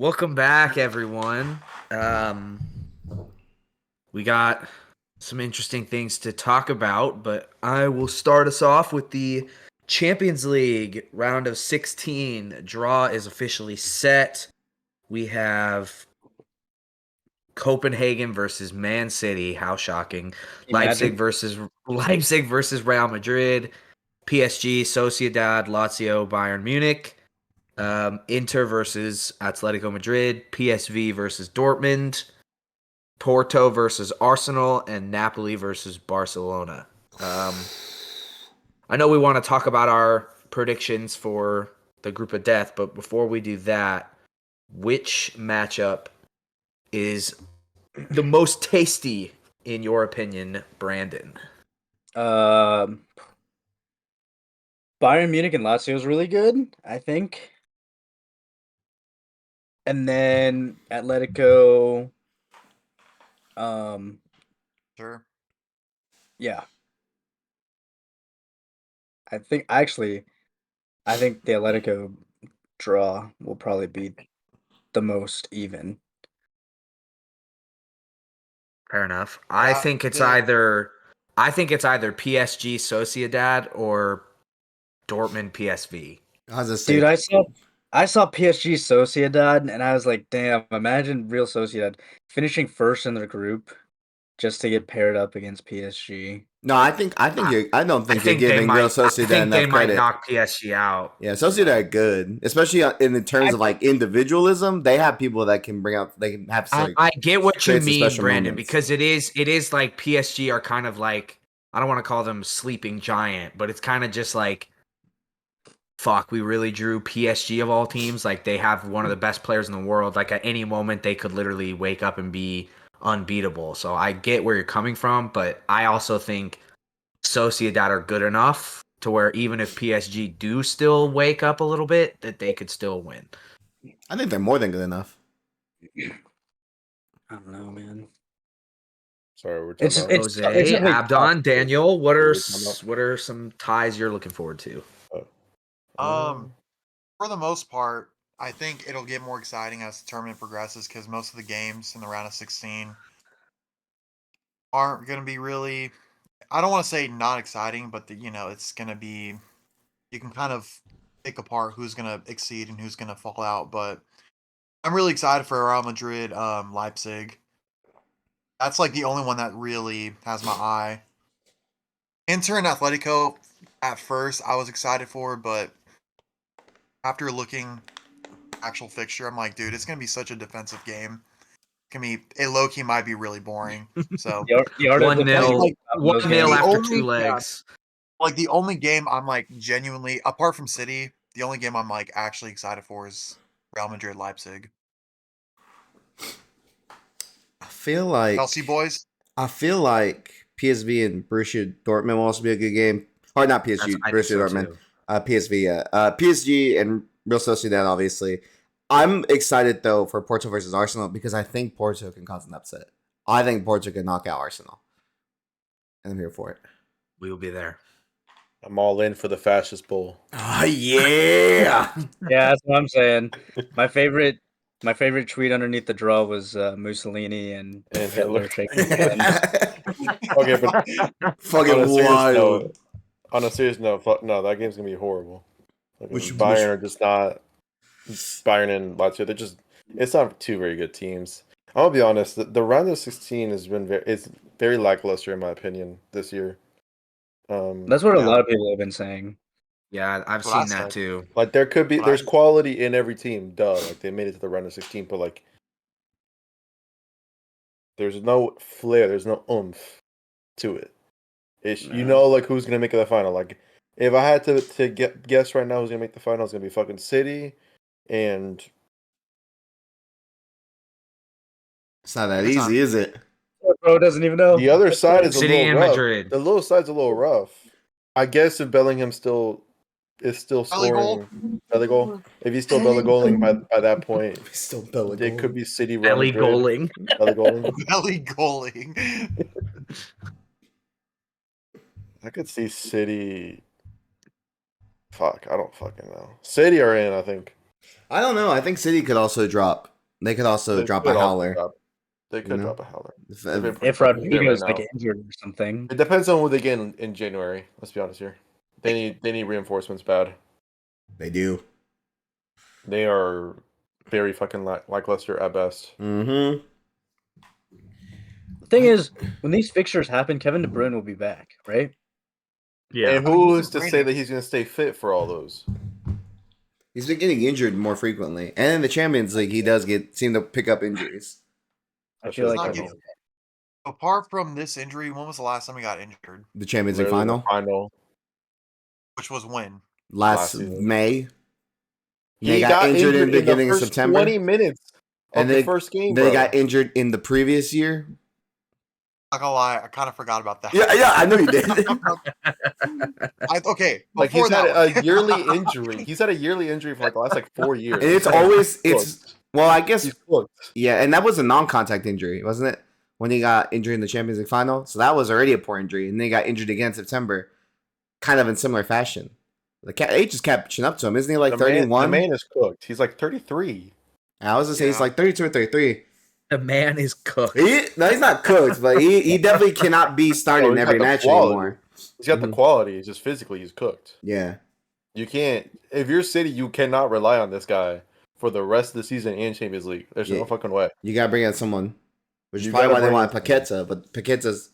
Welcome back, everyone. We got some interesting things to talk about, but I will start us off with the Champions League round of 16. Draw is officially set. We have Copenhagen versus Man City. How shocking. Imagine. Leipzig versus Real Madrid. PSG, Sociedad, Lazio, Bayern Munich. Inter versus Atletico Madrid, PSV versus Dortmund, Porto versus Arsenal, and Napoli versus Barcelona. I know we want to talk about our predictions for the group of death, but before we do that, which matchup is the most tasty in your opinion, Brandon? Bayern Munich and Lazio is really good, I think. And then Atletico, Sure. yeah. I think the Atletico draw will probably be the most even. Fair enough. Yeah, I think it's either PSG Sociedad or Dortmund PSV. How's this Dude, I saw PSG Sociedad and I was like, damn, imagine real Sociedad finishing first in their group just to get paired up against PSG. No, I don't think you're giving Real I Sociedad think they enough might credit. knock PSG out. Yeah, Sociedad are good, especially in the terms of like individualism. They have people that can bring out. They can have. I get what you create some mean, special Brandon, moments. because it is like PSG are kind of like, I don't want to call them sleeping giant, but it's kind of just like, fuck, we really drew PSG of all teams. Like they have one of the best players in the world. Like at any moment they could literally wake up and be unbeatable. So I get where you're coming from, but I also think Sociedad are good enough to where even if PSG do still wake up a little bit, that they could still win. I think they're more than good enough. I don't know, man. Sorry, we're talking about Jose, Abdon, Daniel. What are some ties you're looking forward to? For the most part, I think it'll get more exciting as the tournament progresses because most of the games in the round of 16 aren't going to be really. I don't want to say not exciting, but it's going to be. You can kind of pick apart who's going to exceed and who's going to fall out. But I'm really excited for Real Madrid, Leipzig. That's like the only one that really has my eye. Inter and Atletico, at first I was excited for, but after looking actual fixture, I'm like, dude, it's gonna be such a defensive game. It low key might be really boring. So The art of 1-0 defending those 1-0 games. after two legs. like the only game I'm like genuinely, apart from City, the only game I'm like actually excited for is Real Madrid Leipzig. I feel like Chelsea boys. I feel like PSV and Borussia Dortmund will also be a good game. Or not PSG, I think Borussia so Dortmund. too. PSV, yeah. PSG and Real Sociedad, obviously. I'm excited though for Porto versus Arsenal because I think Porto can cause an upset. I think Porto can knock out Arsenal, and I'm here for it. We will be there. I'm all in for the fascist bowl. Oh yeah, Yeah, that's what I'm saying. My favorite tweet underneath the draw was Mussolini and Hitler shaking hands. Okay, but fucking wild. On a serious note, no, that game's gonna be horrible. Bayern are just not. Bayern and Lazio, it's not two very good teams. I'm gonna be honest. The round of 16 has been it's very lackluster in my opinion this year. That's what a lot of people have been saying. Yeah, I've seen that too. Like there's quality in every team. Duh, like they made it to the round of 16, but like there's no flair, there's no oomph to it. You know, like who's gonna make it the final. Like if I had to guess right now who's gonna make the final, it's gonna be fucking City and. It's not that easy, is it? Bro doesn't even know. The other side is City a and little rough. Madrid. The little side's a little rough. I guess if Bellingham is still scoring belly goal, if he's still belly goaling by that point, He's still belly it could be City Belly goaling. Belly goaling. Belly goaling. I could see City. Fuck, I don't fucking know. City are in, I think. I don't know. I think City could also drop. They could also They drop could a also howler. They could know? drop a howler. If- They've been if- pretty If fucking shit Rodrigo's right like now. injured or something. It depends on what they get in January. Let's be honest here. They need reinforcements bad. They do. They are very fucking lackluster at best. Mm-hmm. The thing is, when these fixtures happen, Kevin De Bruyne will be back, right? Yeah. And who is to say that he's going to stay fit for all those? He's been getting injured more frequently, and in the Champions League, he does seem to pick up injuries. I feel like not he'll be getting- Apart from this injury, when was the last time he got injured? The Champions League Literally the final Which was when? last season. May. He They got injured in the beginning of first September. 20 minutes of And the they- first game, They bro. got injured in the previous year. Not gonna lie, I kind of forgot about that. Yeah, I know you did. Okay, Like before he's had that a yearly injury. He's had a yearly injury for like the last 4 years. And it's always cooked. well, I guess He's cooked. yeah, and that was a non-contact injury, wasn't it? When he got injured in the Champions League final, so that was already a poor injury, and then he got injured again in September, kind of in similar fashion. The age is catching up to him, isn't he? Like The man- 31. The man is cooked. He's like 33. I was gonna say he's Yeah. like 32 or 33. The man is cooked. No, he's not cooked, but he definitely cannot be starting he's got every the match quality. anymore. He's got the Mhm. quality. It's just physically he's cooked. Yeah, You can't. If you're City, you cannot rely on this guy for the rest of the season and Champions League. There's Yeah. no fucking way. you gotta bring in someone, which is You probably gotta why they bring want in Paqueta, but Paqueta's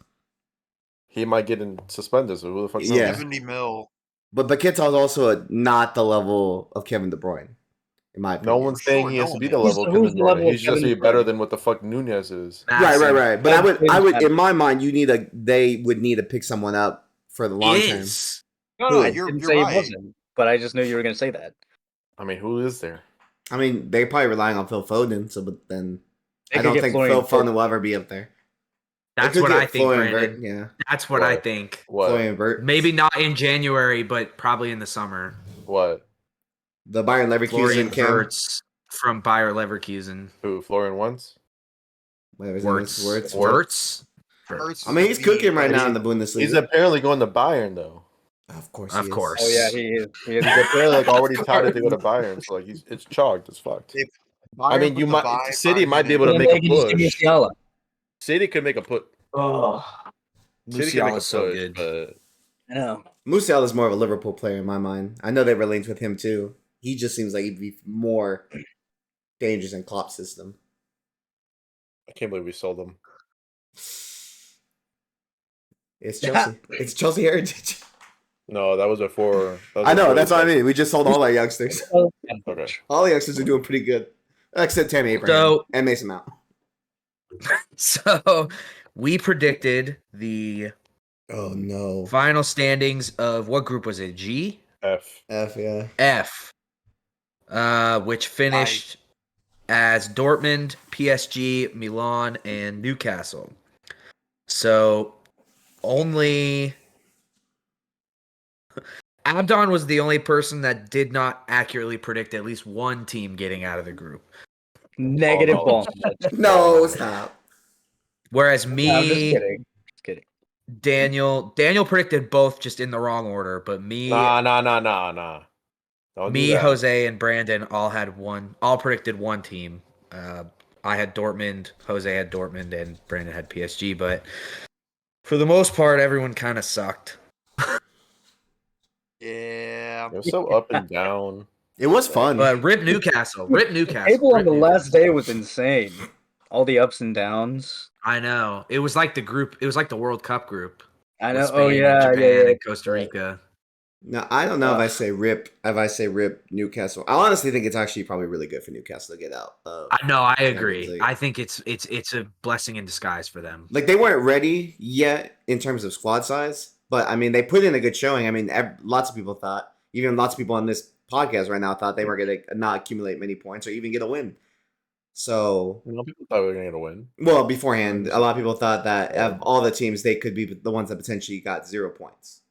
He might get suspended. So who the fuck knows? Yeah. 70 mil. but Paqueta's also not the level of Kevin De Bruyne, in my opinion. No one's For saying sure, he no has to one be is. the level of Who's Kevin the De level Bruyne. of He's just Kevin be De better Bruyne? than what the fuck Nunez is. Right. But Yeah, I would, yeah. in my mind, they would need to pick someone up for the long term. Is. No, I you're didn't say right. it wasn't, but I just knew you were going to say that. I mean, who is there? I mean, they're probably relying on Phil Foden, so but then They I could don't get think Florian Phil Foden Wirtz. will ever be up there. They That's could what get I think, Florian Brandon. Wirtz, yeah, That's what I What? think. What? Florian Wirtz. Maybe not in January, but probably in the summer. What? The Bayern Leverkusen Florian Cam. Wirtz from Bayer Leverkusen. Who? Florian once? Whatever his name is, Wirtz. Wirtz. Wirtz. I mean, he's cooking right now in the Bundesliga. He's apparently going to Bayern though. Of course, Of he is. course. Oh, yeah, he is. He is. He's apparently like already Of touted to go to course. Bayern. So like it's chalked as fucked. If I mean, Bayern you put the might vibe City on might be it, able to Then make they a can just give me push. Musiala. City could make a put. Oh, City can make a Musiala's so push, good. but I know. Musiala is more of a Liverpool player in my mind. I know they were linked with him too. He just seems like he'd be more dangerous in Klopp's system. I can't believe we sold them. It's Chelsea. It's Chelsea heritage. No, that was before. That was I know. before That's the- what I mean. We just sold all our youngsters. Okay. All the youngsters are doing pretty good, except Tammy Abraham So- and Mason Mount. So we predicted the Oh no. final standings of what group was it? G? F. Yeah. F. Which finished as Dortmund, PSG, Milan, and Newcastle. So only Abdon was the only person that did not accurately predict at least one team getting out of the group. Negative Oh, ball. No, stop. Whereas No, I'm just me, kidding. Just kidding. Daniel predicted both just in the wrong order, but me, Nah. Don't do that. Jose, and Brandon all predicted one team. I had Dortmund, Jose had Dortmund, and Brandon had PSG. But for the most part, everyone kind of sucked. Yeah. It was so up and down. It was fun. But rip Newcastle, rip Newcastle. Table on rip the Newcastle. last day was insane. All the ups and downs. I know. It was like the group. It was like the World Cup group. I with know. Spain Oh and yeah, Japan yeah. and Costa Rica. No, I don't know if I say rip. If I say rip Newcastle, I honestly think it's actually probably really good for Newcastle to get out. I know. I Champions agree. League. I think it's a blessing in disguise for them. Like they weren't ready yet in terms of squad size, but I mean they put in a good showing. I mean, lots of people thought, even lots of people on this podcast right now thought they were going to not accumulate many points or even get a win. So, People thought we were gonna get a win. well, beforehand, a lot of people thought that of all the teams, they could be the ones that potentially got 0 points.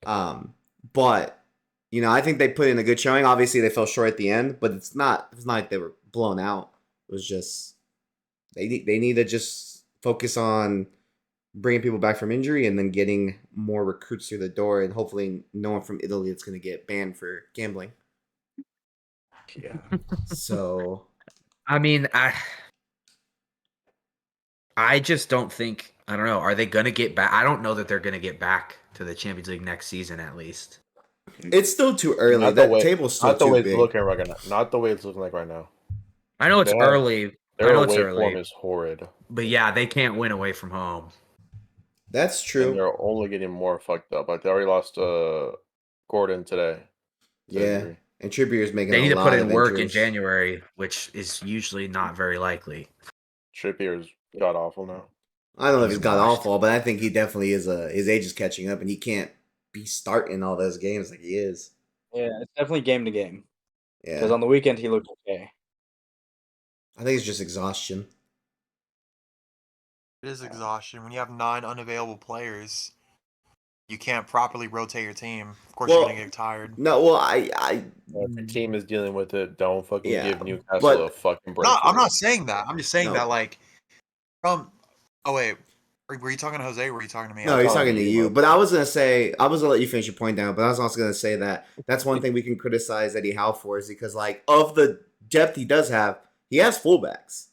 But you know, I think they put in a good showing. Obviously, they fell short at the end, but it's not like they were blown out. It was just they need to just focus on bringing people back from injury and then getting more recruits through the door, and hopefully, no one from Italy that's going to get banned for gambling. Yeah. So, I mean, I just don't think. I don't know. Are they going to get back? I don't know that they're going to get back to the Champions League next season, at least. It's still too early. Not the That way, table's still not the too way it's big. looking right now. Not the way it's looking like right now. I know it's They have- early. I Their know it's away form early. is horrid, But yeah, they can't win away from home. That's and true. they're only getting more fucked up. Like they already lost Gordon today. to Yeah, injury. and Trippier's making They need a to lot put of in work in injuries. January, which is usually not very likely. Trippier's god awful now. I don't know if He's he's got washed. awful, but I think he definitely is. His age is catching up, and he can't be starting all those games like he is. Yeah, it's definitely game to game. Because Yeah, on the weekend he looked okay. I think it's just exhaustion. It is exhaustion when you have 9 unavailable players. You can't properly rotate your team. Of course, you're Well, gonna get tired. No, well, If the team is dealing with it, don't fucking Yeah, give Newcastle but- a fucking break. No, I'm here. not saying that. I'm just saying No. that like from. Oh wait, were you talking to Jose? Or were you talking to me? No, he's talking talking to to you, you. bro. But I was gonna let you finish your point down. But I was also gonna say that that's one thing we can criticize Eddie Howe for is because like of the depth he does have, he has fullbacks.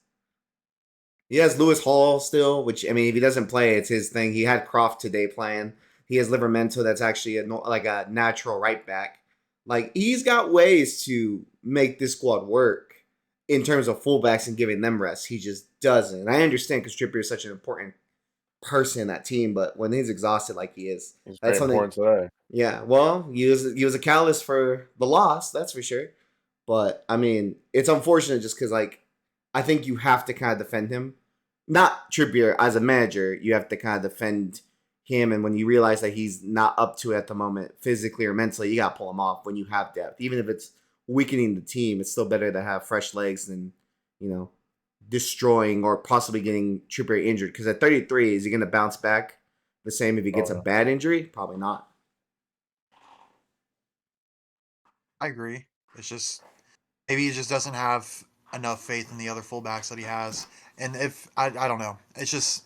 He has Lewis Hall still, which I mean, if he doesn't play, it's his thing. He had Croft today playing. He has Livermento, that's actually like a natural right back. Like he's got ways to make this squad work in terms of fullbacks and giving them rest. He just doesn't. And I understand because Trippier is such an important person in that team, but when he's exhausted like he is, It's that's very something. important today. Yeah, well, he was a catalyst for the loss, that's for sure. But I mean, it's unfortunate just because like I think you have to kind of defend him, not Trippier as a manager. You have to kind of defend him, and when you realize that he's not up to it at the moment, physically or mentally, you got to pull him off when you have depth, even if it's weakening the team. It's still better to have fresh legs than destroying or possibly getting Trippier injured. Because at 33, is he going to bounce back the same if he gets a no. bad injury? Probably not. I agree. It's just maybe he just doesn't have enough faith in the other fullbacks that he has. And if I don't know. It's just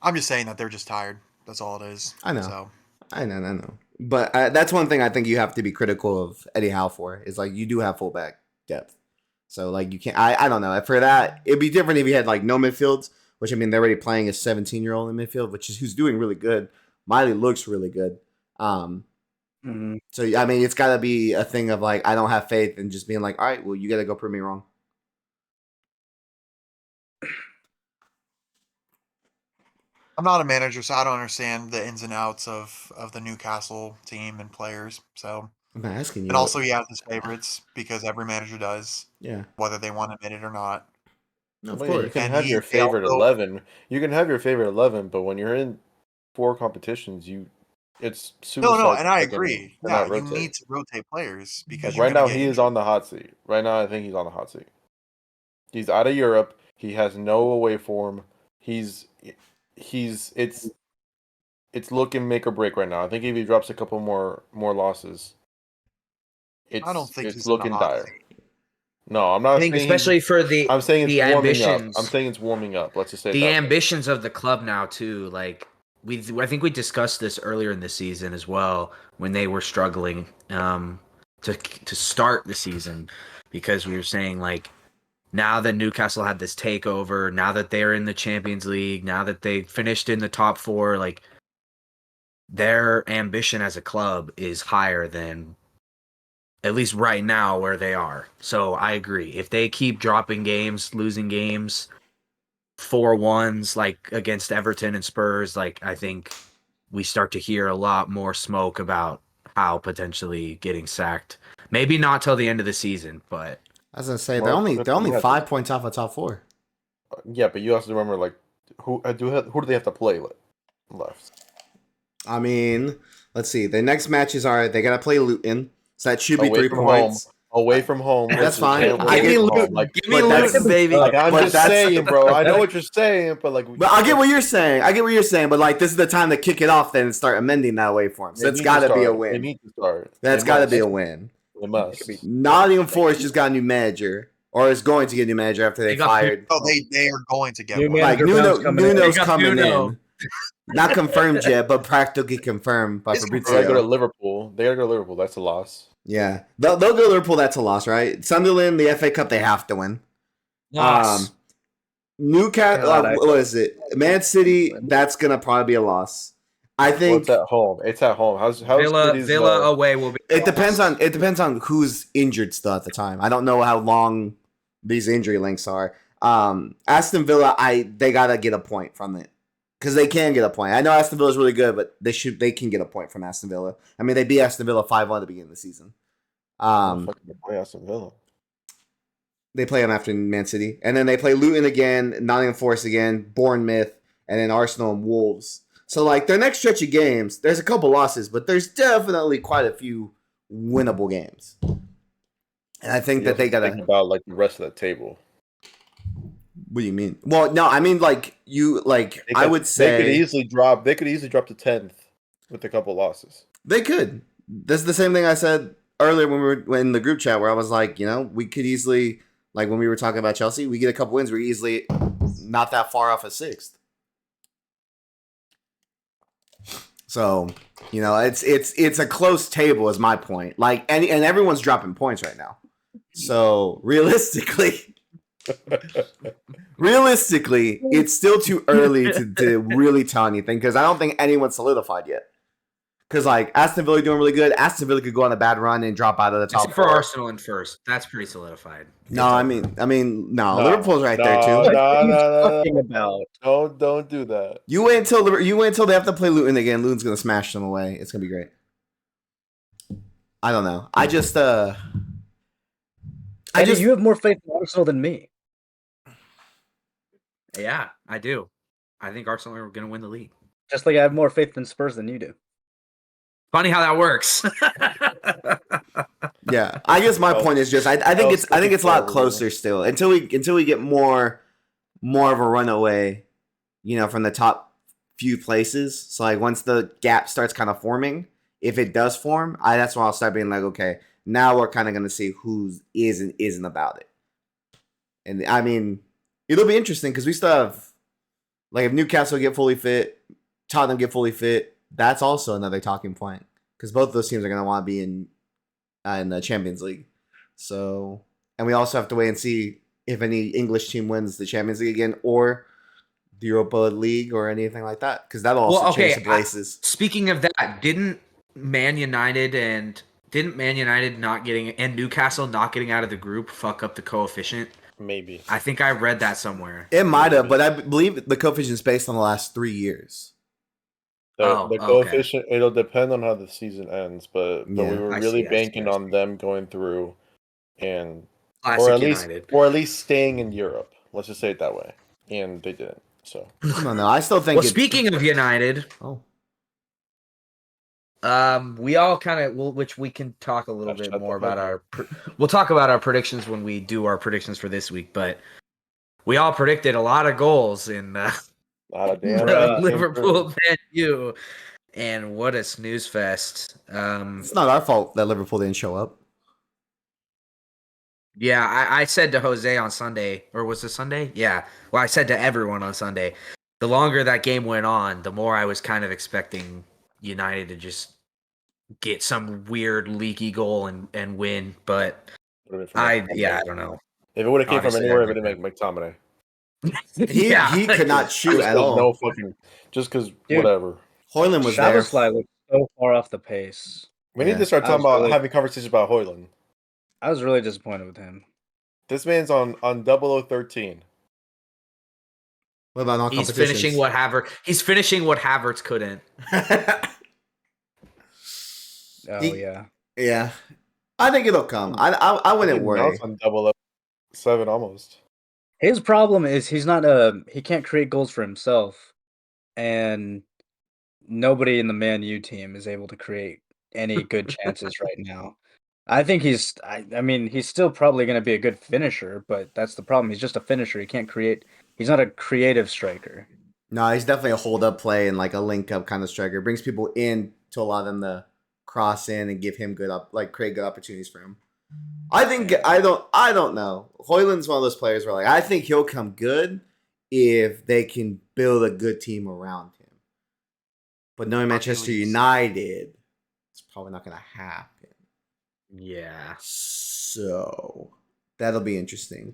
I'm just saying that they're just tired. That's all it is. I know. So I know. But that's one thing I think you have to be critical of Eddie Howe for is like you do have fullback depth. So like you can't. I don't know. For that, it'd be different if you had like no midfields, which I mean they're already playing a 17-year-old in midfield, which is who's doing really good. Miley looks really good. So I mean it's got to be a thing of like I don't have faith and just being like, all right, well you got to go prove me wrong. I'm not a manager, so I don't understand the ins and outs of the Newcastle team and players. So I'm not asking you. and also he has his favorites because every manager does, Yeah. whether they want to admit it or not. No, of Well, yeah, you course. can And have your they favorite also- 11. You can have your favorite 11, but when you're in 4 competitions, it's suicide. No, and I to fucking agree. not Yeah, you rotate. need to rotate players because Like you're right now, gonna get he is injured. on the hot seat. Right now, I think he's on the hot seat. He's out of Europe. He has no away form. It's looking make or break right now. I think if he drops a couple more losses, I don't think it's he's in the looking hot dire. seat. No, I'm not I think saying especially for the I'm saying it's the warming up. ambitions. I'm saying it's warming up. Let's just say it the that way. ambitions of the club now too. Like I think we discussed this earlier in the season as well when they were struggling to start the season because we were saying like now that Newcastle had this takeover, now that they're in the Champions League, now that they finished in the top 4, like their ambition as a club is higher than at least right now where they are. So I agree. If they keep dropping games, losing games, 4-1s like against Everton and Spurs, like I think we start to hear a lot more smoke about Howe potentially getting sacked. Maybe not till the end of the season, but I was gonna say Well, they're only yeah, 5 points off of top 4. Yeah, but you also remember like who do they have to play left? I mean, let's see. The next matches are they gotta play Luton, so that should be Away 3 from points. Away from home. That's which is fine. terrible I away get from Luton. home. Like, give me but that's- Luton, baby. like I'm but just that's- saying, bro. I know what you're saying, but like But I get what you're saying. But like this is the time to kick it off then and start amending that way for him. So they it's need got to to be a start. They win. need to start. That's They got to must. be a win. They must. Nottingham Forest just got a new manager, or is going to get a new manager after they They got fired. Oh, they are going to get New one. manager. Like Bounce coming in. Nuno's They got coming Nuno. in. Not confirmed yet, but practically confirmed by It's They gotta go Fabrizio. to Liverpool. They gotta go to Liverpool. That's a loss. Yeah, they'll go to Liverpool. That's a loss, right? Sunderland, the FA Cup, they have to win. Loss. Newcastle. God, What is it? Man City. That's gonna probably be a loss. I Well, think it's at home. It's at home. How's City's, Villa away will be. it depends on who's injured still at the time. I don't know how long these injury links are. Aston Villa, they gotta get a point from it because they can get a point. I know Aston Villa is really good, but they can get a point from Aston Villa. I mean, they beat Aston Villa 5-1 at the beginning of the season. play Aston Villa? They play them after Man City, and then they play Luton again, Nottingham Forest again, Bournemouth, and then Arsenal and Wolves. So like their next stretch of games, there's a couple losses, but there's definitely quite a few winnable games. And I think that they gotta think about like the rest of the table. What do you mean? Well, no, I mean I would say they could easily drop. They could easily drop to 10th with a couple losses. they could. That's the same thing I said earlier when we were in the group chat where I was like, we could easily, like when we were talking about Chelsea, we get a couple wins, we're easily not that far off a 6th. So, it's a close table is my point. Like and everyone's dropping points right now. So realistically, it's still too early to really tell anything because I don't think anyone's solidified yet. Because like Aston Villa doing really good. Aston Villa could go on a bad run and drop out of the top. Except for Arsenal in first. That's pretty solidified. No, I mean, Liverpool's right there too. What are you talking about? Don't do that. You wait until they have to play Luton again. Luton's gonna smash them away. It's gonna be great. I don't know. You have more faith in Arsenal than me. Yeah, I do. I think Arsenal are going to win the league. Just like I have more faith in Spurs than you do. Funny how that works. Yeah, I guess my point is just I think it's a lot closer still until we get more of a runaway, from the top few places. So like once the gap starts kind of forming, if it does form, that's when I'll start being like, okay, now we're kind of gonna see who is and isn't about it. And I mean, it'll be interesting because we still have, like, if Newcastle get fully fit, Tottenham get fully fit, that's also another talking point because both of those teams are going to want to be in the Champions League. So, and we also have to wait and see if any English team wins the Champions League again or the Europa League or anything like that because that'll also change the places. Speaking of that, didn't Man United not getting and Newcastle not getting out of the group fuck up the coefficient? Maybe. I think I read that somewhere. It might have, but I believe the coefficient is based on the last 3 years. The coefficient, it'll depend on how the season ends, but we were really banking on them going through and or at least staying in Europe. Let's just say it that way. And they didn't. So no, I still think. Well, speaking of United, we all kind of which we can talk a little bit more about we'll talk about our predictions when we do our predictions for this week, but we all predicted a lot of goals in Liverpool Man U, and what a snooze fest. It's not our fault that Liverpool didn't show up. Yeah, I said to Jose on Sunday, or was it Sunday? Yeah. Well, I said to everyone on Sunday, the longer that game went on, the more I was kind of expecting United to just get some weird leaky goal and win. But I don't know. If it would have came from anywhere, it would have made McTominay. He could not shoot at all. No fucking, just because whatever. Højlund was there. Szoboszlai looked so far off the pace. We need to start talking about having conversations about Højlund. I was really disappointed with him. This man's on 0013. What about non He's finishing what Havertz couldn't. Yeah. I think it'll come. I wouldn't worry. On 007 almost. His problem is he can't create goals for himself, and nobody in the Man U team is able to create any good chances right now. I think he's still probably going to be a good finisher, but that's the problem. He's just a finisher. He can't create. He's not a creative striker. No, he's definitely a hold-up play and like a link-up kind of striker. Brings people in to allow them to cross in and give him create good opportunities for him. I don't know. Højlund's one of those players where like I think he'll come good if they can build a good team around him. But knowing Manchester United, it's probably not going to happen. Yeah. So that'll be interesting.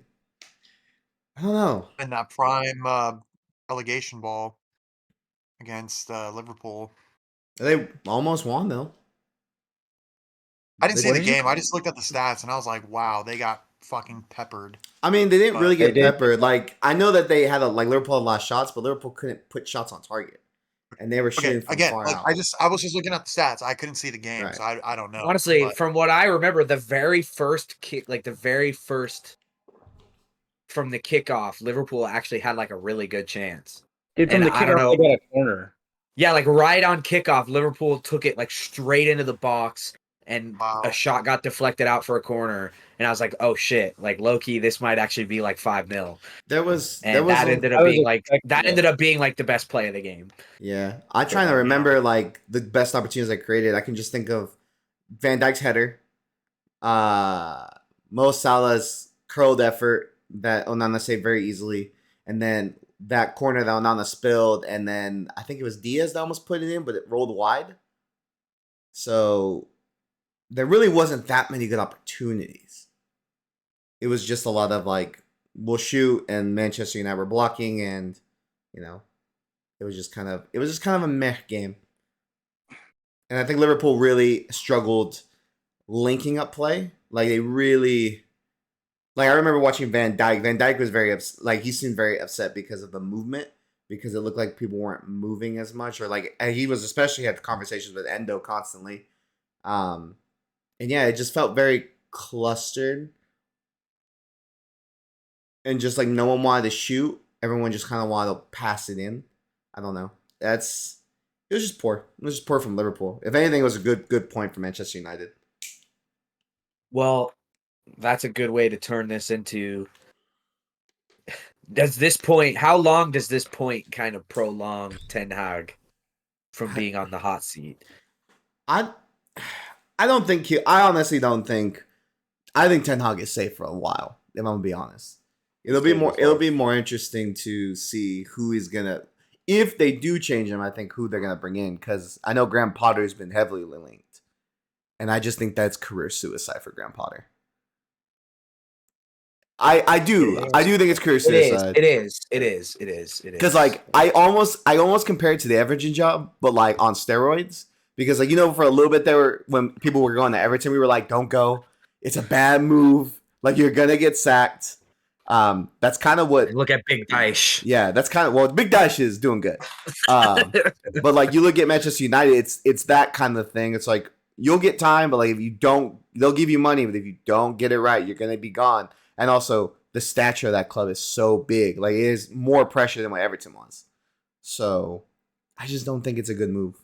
I don't know. in that prime relegation ball against Liverpool. They almost won though. I didn't see What the did you? game. I just looked at the stats and I was like, wow, they got fucking peppered. I mean, they didn't really But They get did. peppered. Like I know that they had like Liverpool had lost shots, but Liverpool couldn't put shots on target, and they were okay, shooting from again, far like out. I was just looking at the stats. I couldn't see the game, Right. so I don't know. Honestly, But from what I remember, the very first kick, like the very first from the kickoff, Liverpool actually had like a really good chance. Dude, from And the I don't kickoff, know. they got a corner. Yeah, like right on kickoff, Liverpool took it like straight into the box, and wow, a shot got deflected out for a corner. And I was like, oh shit, like low key, this might actually be like 5-0. There was And that ended I up was being like expecting the best play of the game. Yeah, I'm trying to remember like the best opportunities I created. I can just think of Van Dijk's header, Mo Salah's curled effort that Onana saved very easily, and then that corner that Onana spilled, and then I think it was Diaz that almost put it in, but it rolled wide. So there really wasn't that many good opportunities. It was just a lot of like we'll shoot, and Manchester United were blocking, and you know it was just kind of a meh game. And I think Liverpool really struggled linking up play. Like they really, like I remember watching Van Dijk. Van Dijk was he seemed very upset because of the movement, because it looked like people weren't moving as much, or like and he was especially had conversations with Endo constantly. And yeah, it just felt very clustered, and just like no one wanted to shoot. Everyone just kind of wanted to pass it in. I don't know. It was just poor. It was just poor from Liverpool. If anything, it was a good point for Manchester United. Well, that's a good way to turn this into. How long does this point kind of prolong Ten Hag from being on the hot seat? I don't think I honestly don't think. I think Ten Hag is safe for a while. If I'm gonna be honest, it'll be more interesting to see who he's gonna. If they do change him, I think who they're gonna bring in, because I know Graham Potter's been heavily linked, and I just think that's career suicide for Graham Potter. I do think it's career suicide. It is. Because like I almost compare it to the Everton job, but like on steroids. Because like for a little bit there, when people were going to Everton, we were like, "Don't go. It's a bad move. Like you're gonna get sacked." That's kind of what. Look at Big Dice. Yeah, that's kind of Big Dice is doing good. But like you look at Manchester United, it's that kind of thing. It's like you'll get time, but like if you don't, they'll give you money, but if you don't get it right, you're gonna be gone. And also, the stature of that club is so big. Like, it is more pressure than what Everton was. So, I just don't think it's a good move.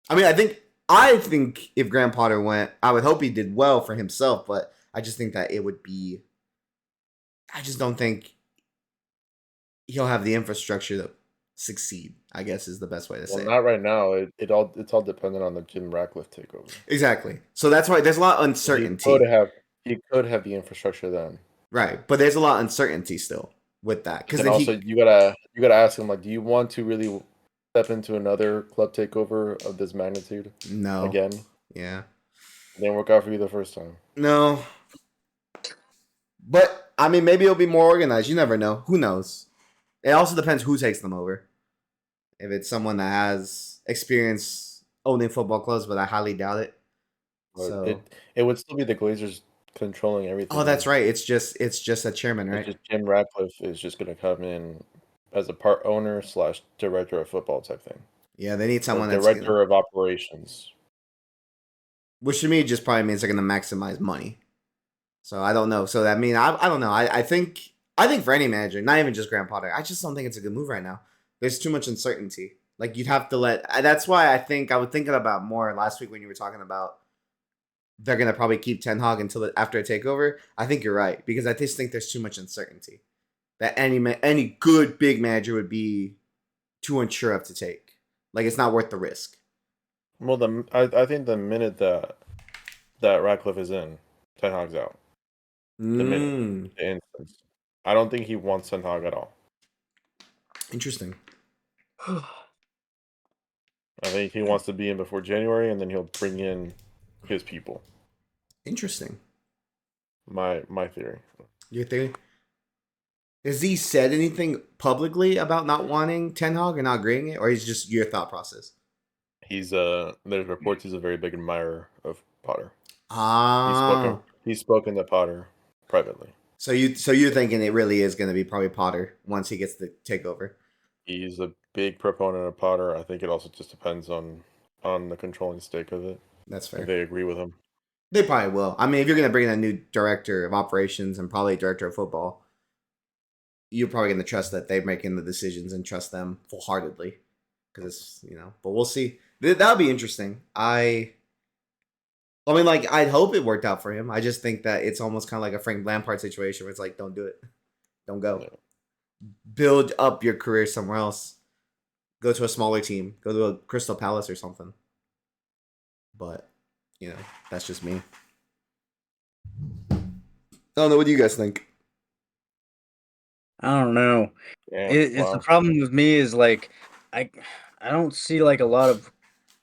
I mean, I think if Graham Potter went, I would hope he did well for himself, but I just think that it would be... I just don't think he'll have the infrastructure to succeed, I guess is the best way to say it. Not right now. It's all dependent on the Jim Ratcliffe takeover. Exactly. So that's why there's a lot of uncertainty. He could have the infrastructure then. Right, but there's a lot of uncertainty still with that. Because also you gotta ask him, like, do you want to really step into another club takeover of this magnitude? No. Again? Yeah. It didn't work out for you the first time. No. But I mean, maybe it'll be more organized. You never know. Who knows? It also depends who takes them over. If it's someone that has experience owning football clubs, but I highly doubt it. But So it would still be the Glazers controlling everything. Oh, that's right. It's just a chairman, right? It's just Jim Ratcliffe is just going to come in as a part owner / director of football type thing. Yeah, they need someone that's director of operations. Which to me just probably means they're going to maximize money. So I don't know. So that means I don't know. I think for any manager, not even just Graham Potter, I just don't think it's a good move right now. There's too much uncertainty. Like you'd have to that's why I was thinking about more last week when you were talking about they're going to probably keep Ten Hag until after a takeover. I think you're right, because I just think there's too much uncertainty that any good big manager would be too unsure of to take. Like it's not worth the risk. Well, I think the minute that Ratcliffe is in, Ten Hag's out. The minute, the instance. I don't think he wants Ten Hag at all. Interesting. I think he wants to be in before January, and then he'll bring in his people. Interesting. My theory. Your theory? Has he said anything publicly about not wanting Ten Hag or not agreeing it, or is just your thought process? He's there's reports he's a very big admirer of Potter. Ah, He's spoken to Potter privately. so you're thinking it really is going to be probably Potter once he gets the takeover. He's a big proponent of Potter. I think it also just depends on the controlling stake of it. That's If fair. they agree with him. They probably will. I mean, if you're going to bring in a new director of operations and probably director of football, you're probably going to trust that they're making the decisions and trust them full heartedly. Because it's, but we'll see. That'll be interesting. I mean, like, I'd hope it worked out for him. I just think that it's almost kind of like a Frank Lampard situation where it's like, don't do it. Don't go. Yeah. Build up your career somewhere else. Go to a smaller team. Go to a Crystal Palace or something. But, that's just me. I don't know. What do you guys think? I don't know. Yeah, It's the problem with me is like I don't see like a lot of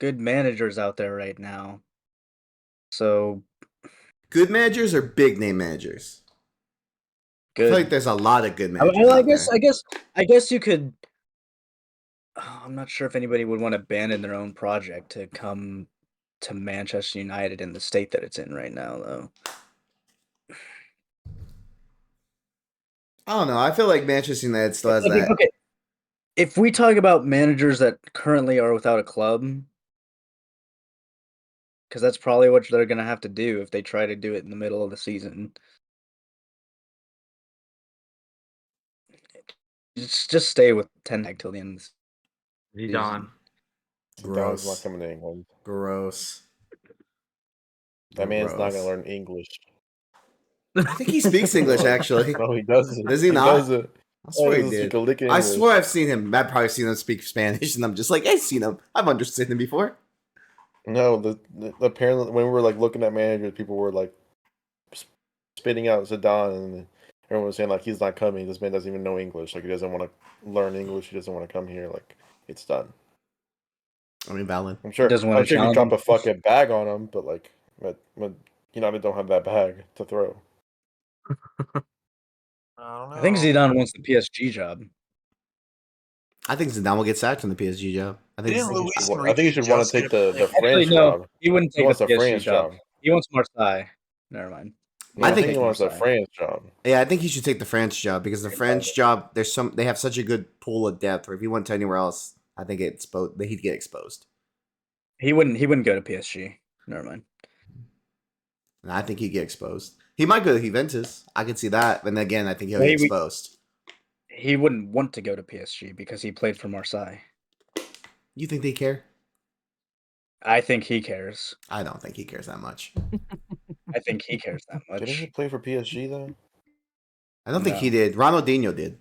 good managers out there right now. So Good managers or big name managers? I feel good. like there's a lot of good I, managers I out guess there. I guess you could. I'm not sure if anybody would want to abandon their own project to come to Manchester United in the state that it's in right now, though. I don't know. I feel like Manchester United still has that. Okay, if we talk about managers that currently are without a club, because that's probably what they're gonna have to do if they try to do it in the middle of the season. Just stay with Ten Hag till the end of the He's season. on. Zidane's not Gross. coming to England. Gross. That man's not Gross. gonna learn English. I think he speaks English, actually. No, he doesn't. Does he not? Doesn't. I swear he doesn't did. speak a lick of I English. swear I've seen him. I've probably seen him speak Spanish, and I'm just like, I've seen him. I've understood him before. No, the apparently when we were like looking at managers, people were like spitting out Zidane, and everyone was saying like he's not coming. This man doesn't even know English. Like he doesn't want to learn English. He doesn't want to come here. Like it's done. I mean, valid. I'm sure. Doesn't wanna I'm sure you challenge drop him. a fucking bag on him, but like, United don't have that bag to throw. I don't know. I think Zidane wants the PSG job. I think Zidane will get sacked from the PSG job. I think. Didn't Luis I think you should want to take the Actually, France no, job. he wouldn't He take wants the the PSG France job. job. He wants Marseille. Never mind. No, I I think- think he wants the Marseille. France job. Yeah, I think he should take the France job because the French job, they have such a good pool of depth. Or if he went to anywhere else, I think he'd get exposed. He wouldn't go to PSG. Never mind. And I think he'd get exposed. He might go to Juventus. I could see that. But then again, I think he'll Well, get exposed. He wouldn't want to go to PSG because he played for Marseille. You think they care? I think he cares. I don't think he cares that much. I think he cares that Didn't he much. play for PSG though? I don't think No. he did. Ronaldinho did.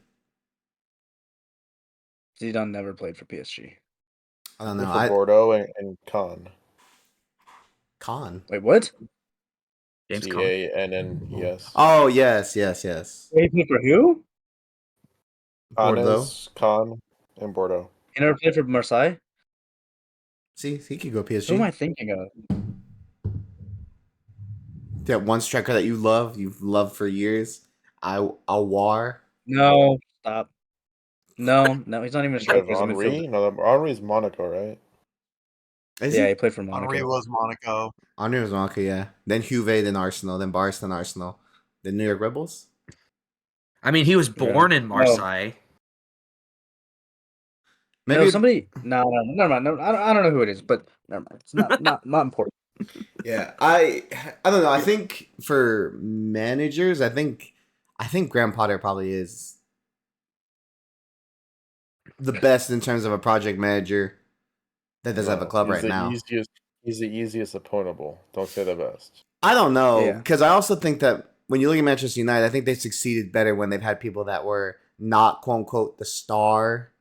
Zidane never played for PSG. I don't He know. played for Bordeaux and Cannes. Con. Wait, what? James Conn. Cannes. Oh yes. Wait, he played for who? Bordeaux. Cannes, and Bordeaux. He never played for Marseille? See, he could go Who am PSG. I thinking of? That one striker that you've loved for years. Awar. No, stop. No, he's not even a You striker. have He's a Henri? midfielder. No, Henri's Monaco, right? Is Yeah, he? he played for Monaco. Henri was Monaco. Henri was Monaco, yeah. Then Juve, then Arsenal, then Barca, then Arsenal, then New York Red Bulls. I mean, he was born in No. Marseille. Maybe somebody. No, never mind. No, I don't know who it is, but never mind. It's not important. Yeah, I don't know. I think for managers, I think Graham Potter probably is the best in terms of a project manager that does have a club right now. He's the easiest opponentable. Don't say the best. I don't know Yeah. because I also think that when you look at Manchester United, I think they've succeeded better when they've had people that were not quote unquote the star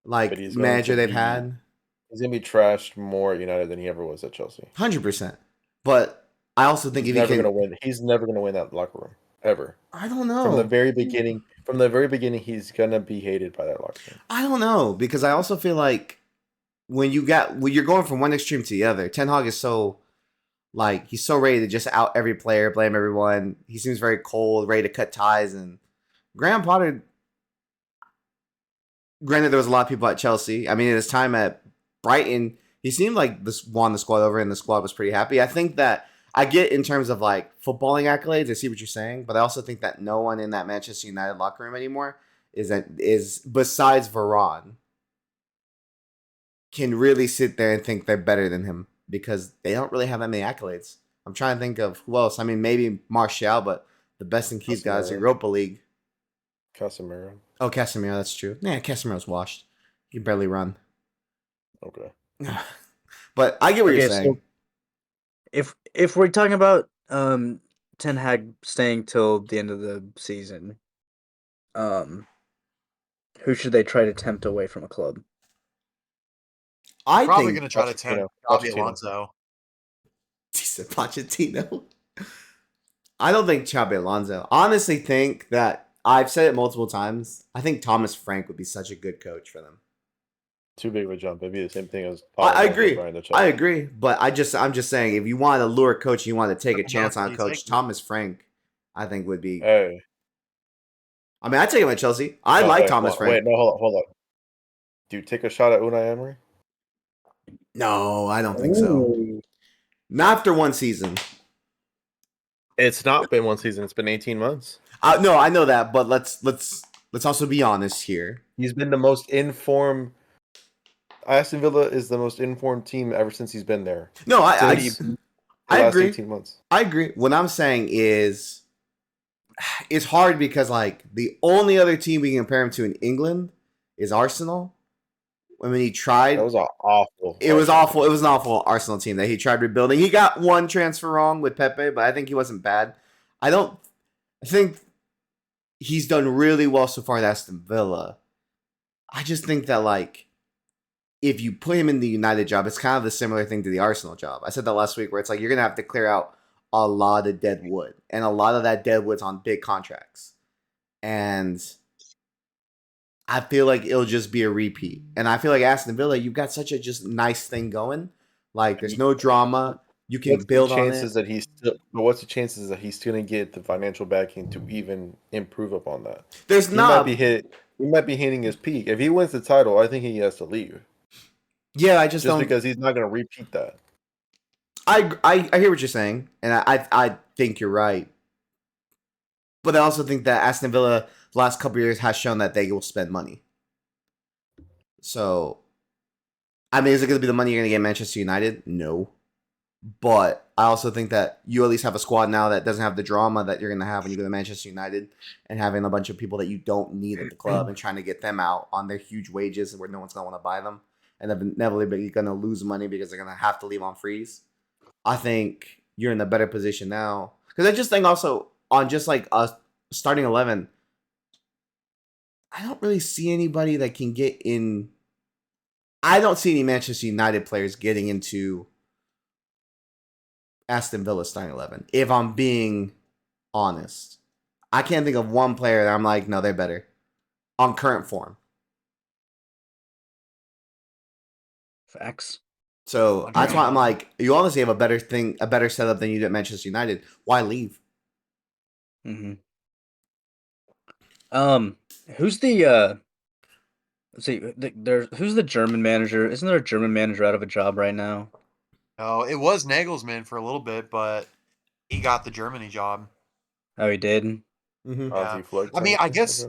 like But he's going manager to they've be- had. He's gonna be trashed more at United than he ever was at Chelsea. 100%. But I also think He's if never you can, gonna win. He's never gonna win that locker room ever. I don't know. From the very beginning, he's gonna be hated by that locker room. I don't know because I also feel like when you're going from one extreme to the other, Ten Hag is so Like he's so ready to just out every player, blame everyone. He seems very cold, ready to cut ties. And Graham Potter, granted, there was a lot of people at Chelsea. I mean, in his time at Brighton, he seemed like this won the squad over, and the squad was pretty happy. I think that I get in terms of like footballing accolades. I see what you're saying, but I also think that no one in that Manchester United locker room anymore is besides Varane can really sit there and think they're better than him because they don't really have that many accolades. I'm trying to think of who else. I mean, maybe Martial, but the best thing he's got is Europa League. Casemiro. Oh, Casemiro, that's true. Yeah, Casemiro's washed. He can barely run. Okay. But I get what you're Okay, saying. so if we're talking about Ten Hag staying till the end of the season, who should they try to tempt away from a club? I Probably think going to try to tempt Xabi Alonso. he said Pochettino. I don't think Xabi Alonso. Honestly, think that I've said it multiple times. I think Thomas Frank would be such a good coach for them. Too big of a jump. It'd be the same thing as I agree. Brian the I agree, but I'm just saying if you want to lure a coach, you want to take a chance on a coach. Thomas Frank, I think would be. Hey. I mean, I take him at Chelsea. I like Thomas Frank. Wait, no, hold on. Do you take a shot at Unai Emery? No, I don't think so. Not after one season. It's not been one season. It's been 18 months. No, I know that, but let's also be honest here. He's been the most informed. Aston Villa is the most informed team ever since he's been there. No, I agree. 18 months. I agree. What I'm saying is, it's hard because like the only other team we can compare him to in England is Arsenal. When he tried, that was awful. It was awful. It was an awful Arsenal team that he tried rebuilding. He got one transfer wrong with Pepe, but I think he wasn't bad. I think he's done really well so far at Aston Villa. I just think that like if you put him in the United job, it's kind of the similar thing to the Arsenal job. I said that last week where it's like you're gonna have to clear out a lot of dead wood, and a lot of that dead wood's on big contracts, and I feel like it'll just be a repeat. And I feel like Aston Villa, you've got such a just nice thing going. Like there's no drama. You can build on it. What's the chances that he's going to get the financial backing to even improve upon that? There's not. He might be hitting his peak. If he wins the title, I think he has to leave. Yeah, I just don't, because he's not going to repeat that. I hear what you're saying, and I think you're right. But I also think that Aston Villa the last couple of years has shown that they will spend money. So, I mean, is it going to be the money you're going to get Manchester United? No. But I also think that you at least have a squad now that doesn't have the drama that you're going to have when you go to Manchester United and having a bunch of people that you don't need at the club and trying to get them out on their huge wages where no one's going to want to buy them. And they're inevitably going to lose money because they're going to have to leave on freeze. I think you're in a better position now. Because I just think also on just like a starting 11, I don't really see anybody that can get in. I don't see any Manchester United players getting into Aston Villa starting 11. If I'm being honest, I can't think of one player that I'm like, no, they're better on current form. Facts. So that's why I'm like, you honestly have a better setup than you did at Manchester United. Why leave? Mm-hmm. Who's the let's see, who's the German manager? Isn't there a German manager out of a job right now? No, it was Nagelsmann for a little bit, but he got the Germany job. Oh, he did. Mm-hmm. Yeah. I mean, I guess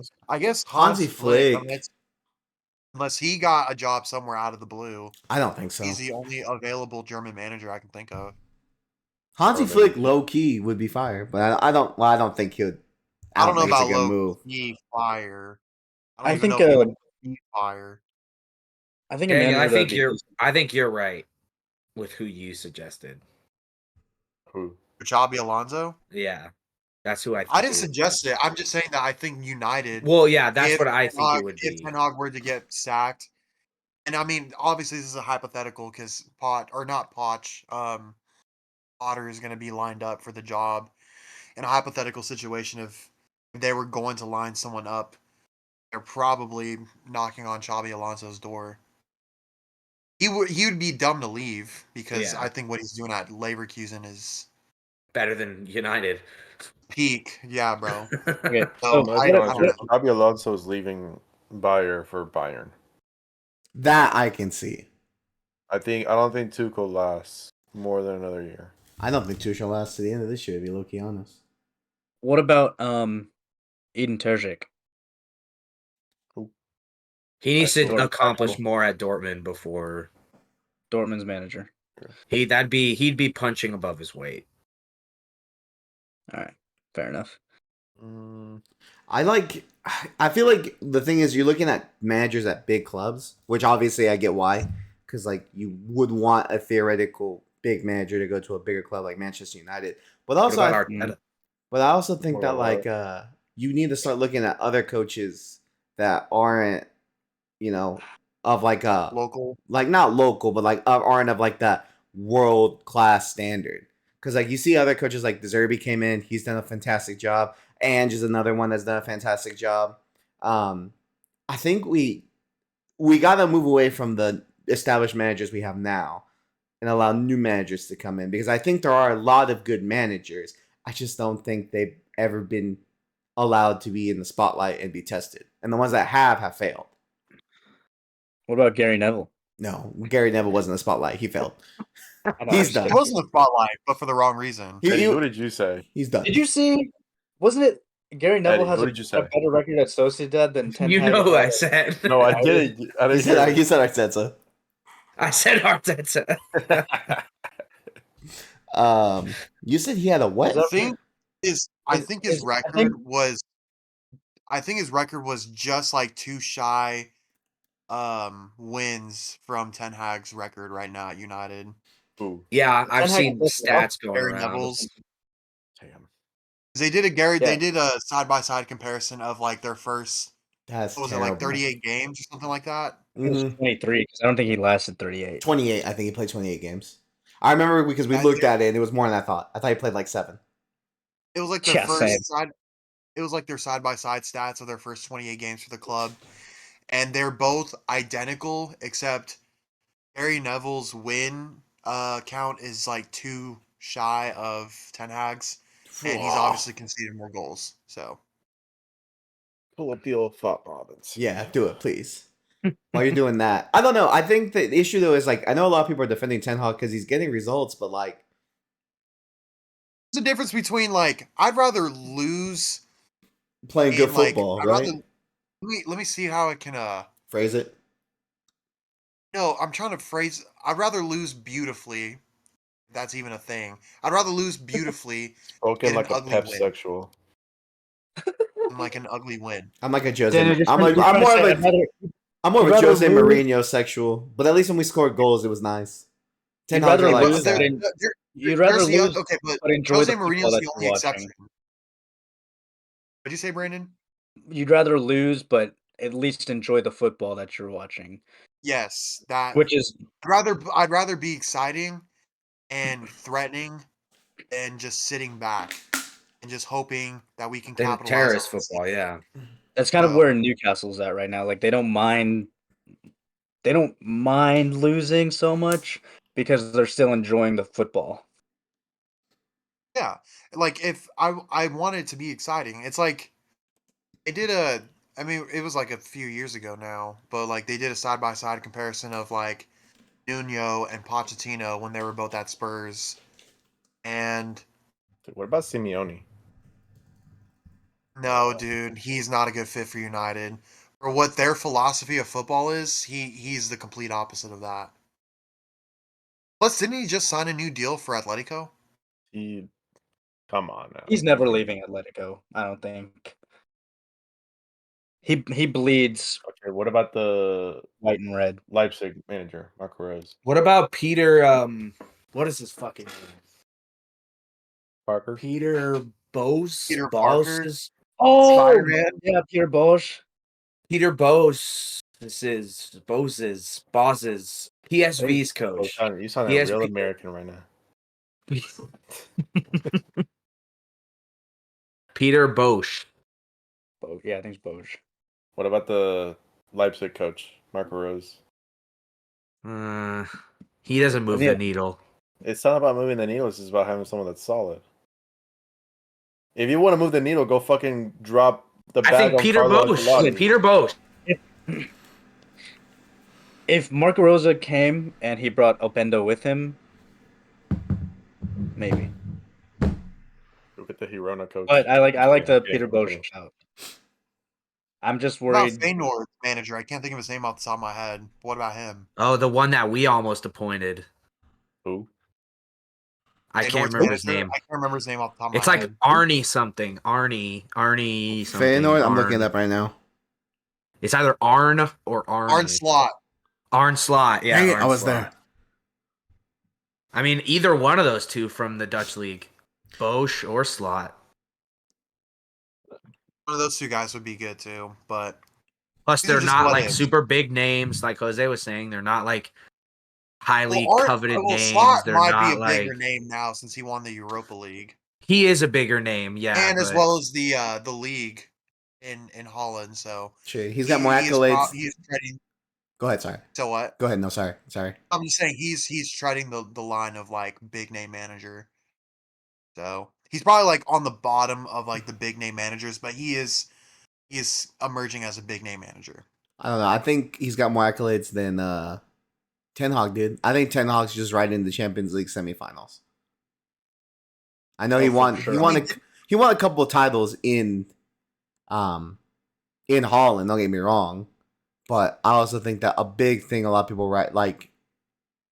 Hansi Flick. Unless he got a job somewhere out of the blue. I don't think so. He's the only available German manager I can think of. Hansi Flick, low key, would be fired, but I don't think he would. I don't know about low key fire. I think fire. I think I think you're right with who you suggested. Who? Xabi Alonso? Yeah. That's who I think. I didn't suggest it. I'm just saying that I think United. Well, yeah, that's what I think it would be. If Ten Hag were to get sacked, and I mean, obviously this is a hypothetical because Potter is going to be lined up for the job. In a hypothetical situation, if they were going to line someone up, they're probably knocking on Xabi Alonso's door. He would be dumb to leave because Yeah. I think what he's doing at Leverkusen is Better than United. peak. Yeah, bro. Okay, So so Let's I be what, honest. don't what, know. Xabi Alonso is leaving Bayer for Bayern. That I can see. I don't think Tuchel lasts more than another year. I don't think Tuchel lasts to the end of this year, to be low-key honest. what about Eden Terzic? He needs That's to cool. accomplish more at Dortmund before Dortmund's manager. he'd be punching above his weight. All right, fair enough. I feel like the thing is you're looking at managers at big clubs, which obviously I get why, because like you would want a theoretical big manager to go to a bigger club like Manchester United, but What also about I, Arteta? but I also think What that about like you need to start looking at other coaches that aren't of Local. like not local, but like aren't of like that world class standard. Because like you see other coaches like Deserby came in, he's done a fantastic job. Ange is another one that's done a fantastic job. I think we gotta move away from the established managers we have now and allow new managers to come in because I think there are a lot of good managers. I just don't think they've ever been allowed to be in the spotlight and be tested. And the ones that have failed. What about Gary Neville? No, Gary Neville wasn't in the spotlight. He failed. I know, He's I'm done. It wasn't a spotlight, but for the wrong reason. He- Eddie, he- who did you say? he's done. Did you see? Wasn't it Gary Neville Eddie, has who a did you say? better record at Sociedad than Ten You Hag know who had I at- said. No, I Bayern? didn't. I He didn't said hear. he said Arteta. I said Arteta. You said he had a what? Is that I think his is- I record think- was just like too shy wins from Ten Hag's record right now at United. Ooh, Yeah, I've Ten Hag seen was stats going Gary around. Neville's. damn. They did Yeah. a side by side comparison of like their first That's what was terrible. it, like 38 games or something like that? It was Mhm. 23 because I don't think he lasted 38. 28. I think he played 28 games. I remember because we And looked at it and it was more than I thought. I thought he played like 7. It was like their Yeah, first same. side. It was like their side by side stats of their first 28 games for the club, and they're both identical except Gary Neville's win count is like too shy of Ten Hag's, and he's obviously conceded more goals. So Pull up the old thought province. Yeah, do it, please. While you're doing that, I don't know. I think the issue though is like I know a lot of people are defending Ten Hag because he's getting results, but like there's a difference between like I'd rather lose playing good in like football, I'd right? rather let me see how I can Phrase it. no, I'm trying to phrase I'd rather lose beautifully. If that's even a thing. I'd rather lose beautifully Spoken Get an like a ugly pep win. sexual. than like an ugly win. I'm like a Jose. Daniel, just I'm trying- like just I'm trying to more say, of I'd a rather- I'm more of you'd a rather Jose lose- Mourinho sexual, but at least when we scored goals, it was nice. Ten You'd Hag rather are like lose sad. than- You'd rather There's the lose, okay, but but enjoy Jose the football Mourinho's that the you're only watching. exception. What'd you say, Brandon? You'd rather lose, but at least enjoy the football that you're watching, Yes, that. which is I'd rather be exciting and threatening than just sitting back and just hoping that we can Then capitalize. terrorist on this. football, yeah. that's kind of So- where Newcastle's at right now. Like they don't mind losing so much because they're still enjoying the football. Yeah, like if I want it to be exciting, it's like they did a. I mean, it was like a few years ago now, but like they did a side by side comparison of like Nuno and Pochettino when they were both at Spurs, and What about Simeone? no, dude, he's not a good fit for United. For what their philosophy of football is, he's the complete opposite of that. Plus, didn't he just sign a new deal for Atletico? Come on now. He's never leaving Atletico, I don't think. He bleeds Okay, what about the white and red. Leipzig manager, Marco Rose? What about Peter? What is his fucking name? Parker? Peter Bose. Peter Parker? Bose. Oh, Spider-Man? yeah, Pierre Bosch. Peter Bose. This is Bose's PSV's coach. You sound He a has real pe- American right now. Peter Bosch. Yeah, I think it's Bosch. What about the Leipzig coach, Marco Rose? He doesn't move Yeah. the needle. It's not about moving the needle. It's just about having someone that's solid. If you want to move the needle, go fucking drop the I bag think on Peter Carlo Bosch. Ancelotti. Peter Bosch. If Marco Rosa came and he brought Opendo with him, maybe. Look at the Hirona coach. But I like the Yeah, Peter Bosch company. shout. I'm just What about worried. Feyenoord's manager? I can't think of his name off the top of my head. What about him? Oh, the one that we almost appointed. Who? I can't Feyenoord's remember his manager? name. I can't remember his name off the top of It's my like head. Arnie something. Arnie something. Feyenoord, I'm looking Arn. it up right now. It's either Arn or Arnie. Arne Slot. Arn Slot. Yeah, Dang it, Arn I was Slot. there. I mean, either one of those two from the Dutch league, Bosch or Slot. One of those two guys would be good too, but Plus, these are they're just not what like ifs. super big names, like Jose was saying. They're not like highly coveted names. Slot They're might be not a bigger like name now since he won the Europa League, he is a bigger name, yeah. and as but well as the league in Holland. So Shit, he's got more accolades. He's treading. Go ahead, sorry. So what? Go ahead. No, sorry. I'm just saying he's treading the line of like big name manager. So he's probably like on the bottom of like the big name managers, but he is emerging as a big name manager. I don't know. I think he's got more accolades than Ten Hag did. I think Ten Hag's just right in the Champions League semifinals. I know he for won. sure. He won a couple of titles in Holland. Don't get me wrong, but I also think that a big thing a lot of people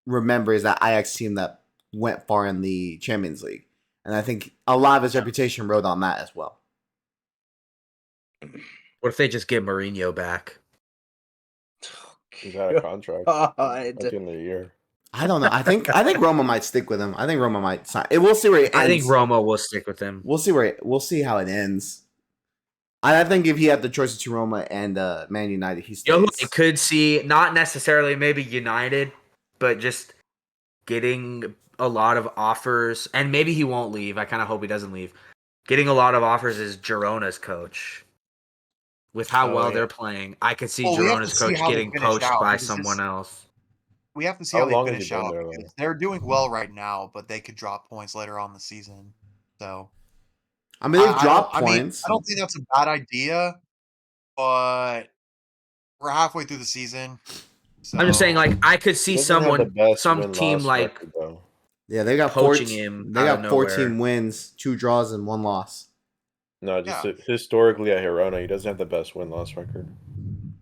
remember is that Ajax team that went far in the Champions League, and I think a lot of his reputation rode on that as well. what if they just get Mourinho back? He's out of contract God. at the end of the year. I don't know. I think Roma might stick with him. I think Roma might sign. We'll see where it ends. I think Roma will stick with him. We'll see how it ends. I think if he had the choice between Roma and Man United, he stays. You know who I could see, not necessarily maybe United, but just getting a lot of offers, and maybe he won't leave. I kind of hope he doesn't leave. Getting a lot of offers is Girona's coach. With how well they're playing, I could see Well, we have to Girona's see coach how they getting finish poached out, by because someone else. We have to see How how they long has finish he been out. there, though? Because they're doing well right now, but they could drop points later on in the season. So I mean, they've dropped I mean, points. I don't think that's a bad idea, but we're halfway through the season. So I'm just saying, like, I could He see doesn't have the someone, best some win-loss team like record, though. Yeah, they got poaching 14, him They out got of 14 nowhere. wins, 2 draws, and 1 loss. No, just historically at Hirona, he doesn't have the best win-loss record.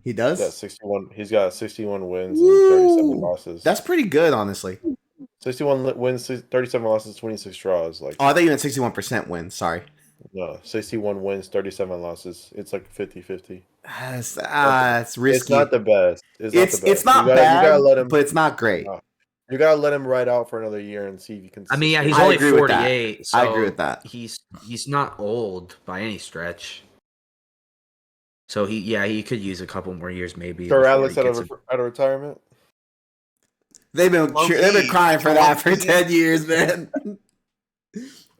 He He's got does. 61. He's got 61 wins and 37 Woo! losses. That's pretty good, honestly. 61 wins, 37 losses, 26 draws. Like, Oh, I thought you meant 61% win. Sorry. no, 61 wins, 37 losses. It's like 50-50. It's risky. It's not the best. It's not you bad, gotta let him, but it's not great. you gotta let him ride out for another year and see if you can. I mean, yeah, he's I only agree with that. 48. So I agree with that. He's not old by any stretch. So he could use a couple more years maybe. Sir before Alex he out gets of retirement. They've been crying for that for 10 years, man.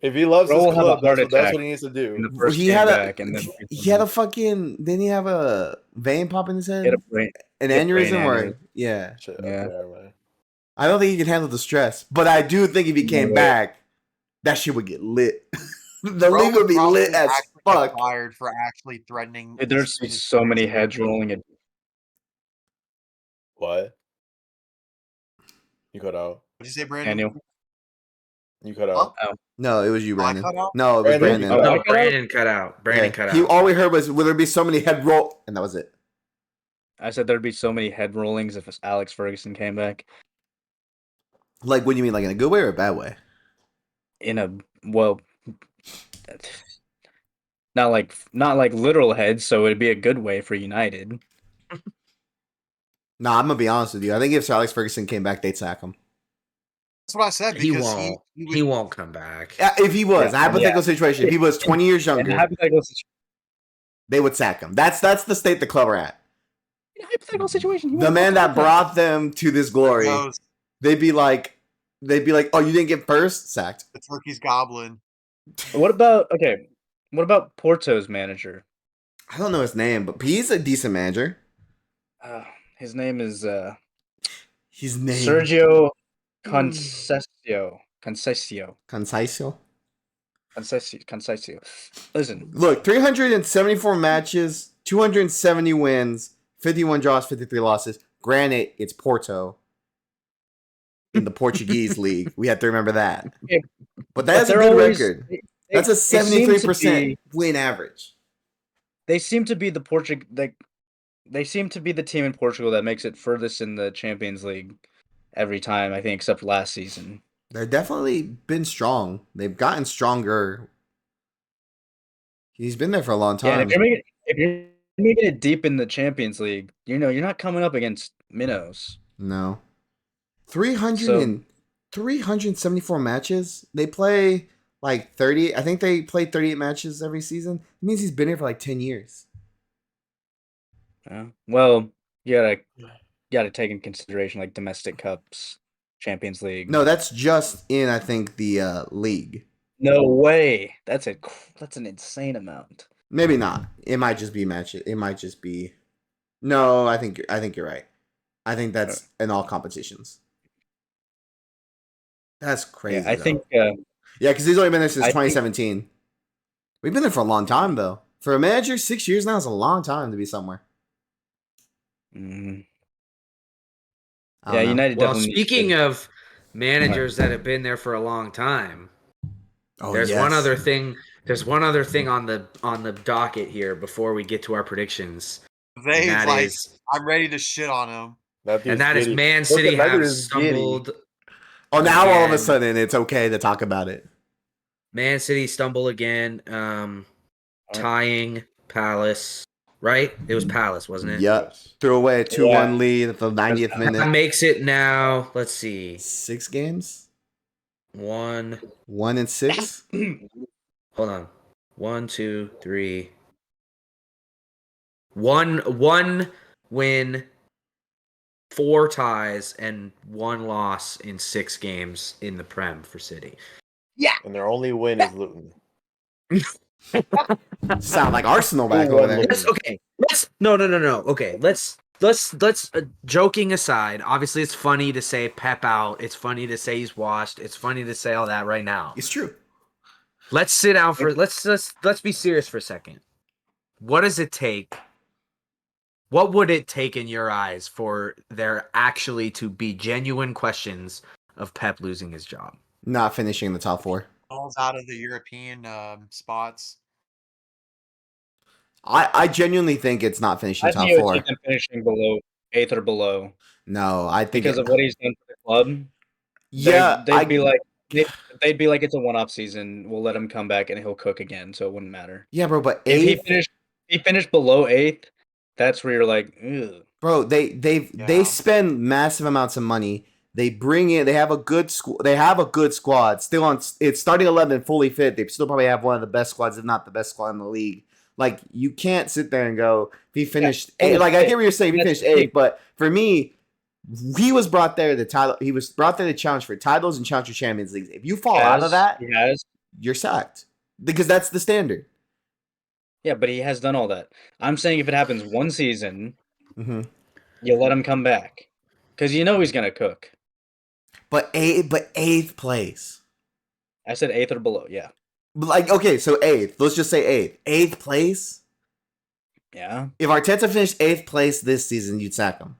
If he loves Bro his will have a club, heart that's attack what he needs to in do. the first He game had back, and then he had a fucking. Didn't he have a vein pop in his head? Get a brain. An get brain aneurysm, or aneurysm. yeah. Shit, Yeah. okay, man. I don't think he can handle the stress, but I do think if he came Yeah. back, that shit would get lit. The Bro league would be probably lit as actually get fuck. fired for actually threatening. Dude, there's his so many heads rolling. What? You cut out. What'd you say, Brandon? Daniel. You cut out. No, it was you, I Brandon. cut out? No, it was Brandon, Brandon. you cut No, out. Brandon cut out. Brandon cut out. All we heard was, "Will there be so many head roll?" And that was it. I said there'd be so many head rollings if Alex Ferguson came back. Like, what do you mean, like in a good way or a bad way? In a not like literal heads, so it'd be a good way for United. Nah, I'm gonna be honest with you. I think if Sir Alex Ferguson came back, they'd sack him. That's what I said. He Because won't. would- He won't come back. If he was Yeah, hypothetical situation, if he was 20 years In a younger, hypothetical situation, they would sack him. That's the state the club are at. he The man that brought them to this glory, knows they'd be like, "Oh, you didn't get first, sacked." the turkey's goblin. What about Porto's manager? I don't know his name, but he's a decent manager. His name is His name. Sergio Conceição. Conceição. Listen, Look, 374 matches, 270 wins, 51 draws, 53 losses. Granted, it's Porto in the Portuguese league. We have to remember that. Yeah, But that's a they're good always- record. they- That's a they seem to 73% be- win average. They seem to be they seem to be the team in Portugal that makes it furthest in the Champions League every time, I think, except last season. They've definitely been strong. They've gotten stronger. He's been there for a long Yeah, time. and if you're making it deep in the Champions League, you're not coming up against minnows. No. 374 matches. They play like 30. I think they play 38 matches every season. It means he's been here for like 10 years. Yeah. Well, you gotta take in consideration like domestic cups, Champions League. No, that's just in, I think, the league. No way. That's an insane amount. Maybe not. It might just be matches. It might just be. No, I think you're right. I think that's in all competitions. That's crazy. Yeah, I though. think Yeah, because he's only been there since I think- 2017. We've been there for a long time, though. For a manager, 6 years now is a long time to be somewhere. mm, I yeah, don't know. United Well, definitely needs speaking to- of managers that have been there for a long time, Oh, there's yes. one other thing. There's one other thing on the docket here before we get to our predictions. They And that like is- I'm ready to shit on him. And that is giddy. Man Look, City United have is giddy. stumbled. Oh, now all of a again. sudden it's okay to talk about it. Man City stumble again, tying Palace. Right? It was Palace, wasn't it? Yep. Yes. Threw away a 2-1 Yeah. lead at the 90th That minute. makes it now. Let's see. 6 games? 1. 1 and 6? Hold on. 1, 2, 3. One win, 4 ties, and 1 loss in 6 games in the Prem for City. And their only win is Luton. Sound like Arsenal back over there. Let's no. Okay, let's joking aside. Obviously, it's funny to say Pep out. It's funny to say he's washed. It's funny to say all that right now. It's true. Let's sit down for let's be serious for a second. What does it take? What would it take in your eyes for there actually to be genuine questions of Pep losing his job? Not finishing in the top 4. Falls out of the European spots. I genuinely think it's not finishing I top think it would 4. take him finishing below 8th or below No, I think because of what he's done for the club. Yeah, they'd be like it's a one-off season. We'll let him come back and he'll cook again, so it wouldn't matter. yeah, bro. But If eighth, he finished below 8th, that's where you're like, ugh. bro, they Yeah. spend massive amounts of money. They bring in. They have a good squad. Still on. It's starting 11 fully fit. They still probably have one of the best squads, if not the best squad in the league. Like you can't sit there and go, if he finished eighth. Like I get what you're saying. If he finished eighth, but for me, he was brought there to title. He was brought there to challenge for titles and challenge for Champions League. If you fall out of that, He has. you're sacked because that's the standard. Yeah, but he has done all that. I'm saying if it happens one season, Mm-hmm. you let him come back because you know he's gonna cook. But eighth place. I said 8th or below. Yeah. But like, okay, so eighth. Let's just say eighth. Eighth place. Yeah. If Arteta finished eighth place this season, you'd sack him.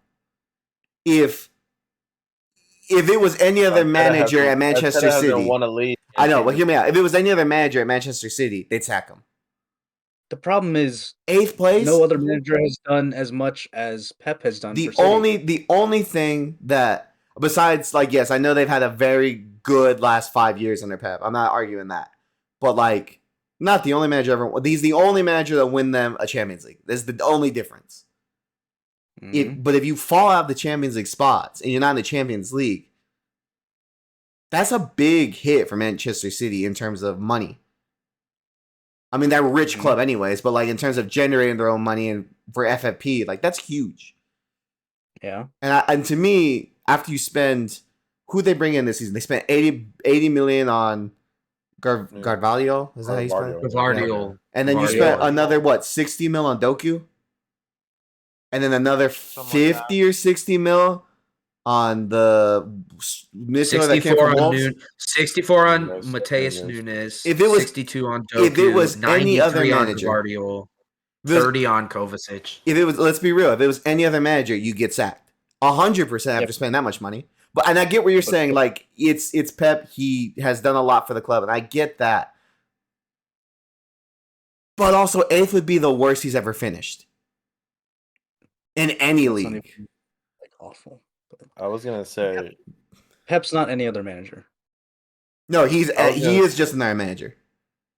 If it was any other manager at Manchester City, won a league. I know. But hear me out. If it was any other manager at Manchester City, they'd sack him. The problem is Eighth place. no other manager has done as much as Pep has done. The for City. only thing that besides, like, yes, I know they've had a very good last 5 years under Pep. I'm not arguing that, but like, not the only manager ever. He's the only manager that win them a Champions League. That's the only difference. Mhm. But if you fall out of the Champions League spots and you're not in the Champions League, that's a big hit for Manchester City in terms of money. I mean, they're a rich club anyways, but like in terms of generating their own money and for FFP, like that's huge. Yeah. And to me, after you spend, who they bring in this season? They spent 80 million on Carvalho. Is that how you spell it? Gvardiol. And then you Gvardiol. spent another, what, 60 mil on Doku? And then another Something like 50 or 60 mil on the midfielder that came 64 from on Wolves. 64 on Nunes, Mateus Nunes. Nunes. If it was- 62 on if Doku. it was any other 93 on manager, Gvardiol, this- 30 on Kovacic. if it was, let's be real, if it was any other manager, you get sacked 100% after Yep. spending that much money. But and I get what you're But- saying. Like it's Pep. He has done a lot for the club, and I get that. But also, eighth would be the worst he's ever finished in any That's not league. even, like, awful. But I was gonna say Pep's not any other manager. No, he I was gonna- is just another manager,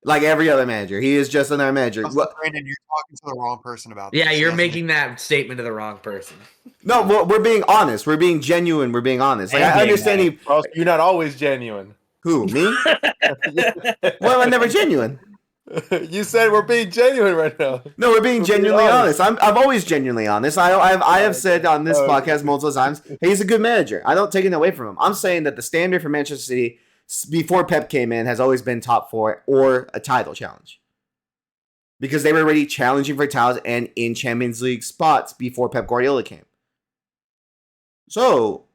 like every other manager. He is just another manager. Brandon, you're talking to the wrong person about this. Yeah, He you're hasn't making that statement to the wrong person. No, we're being honest. We're being genuine. We're being honest. Like And I being understand nice. he. also, you're not always genuine. Who, me? Well, I'm never genuine. You said we're being genuine right now. No, we're being We're being genuinely honest. honest. I'm always genuinely honest. I have said on this podcast multiple times, hey, he's a good manager. I don't take it away from him. I'm saying that the standard for Manchester City before Pep came in has always been top 4 or a title challenge. Because they were already challenging for titles and in Champions League spots before Pep Guardiola came. So,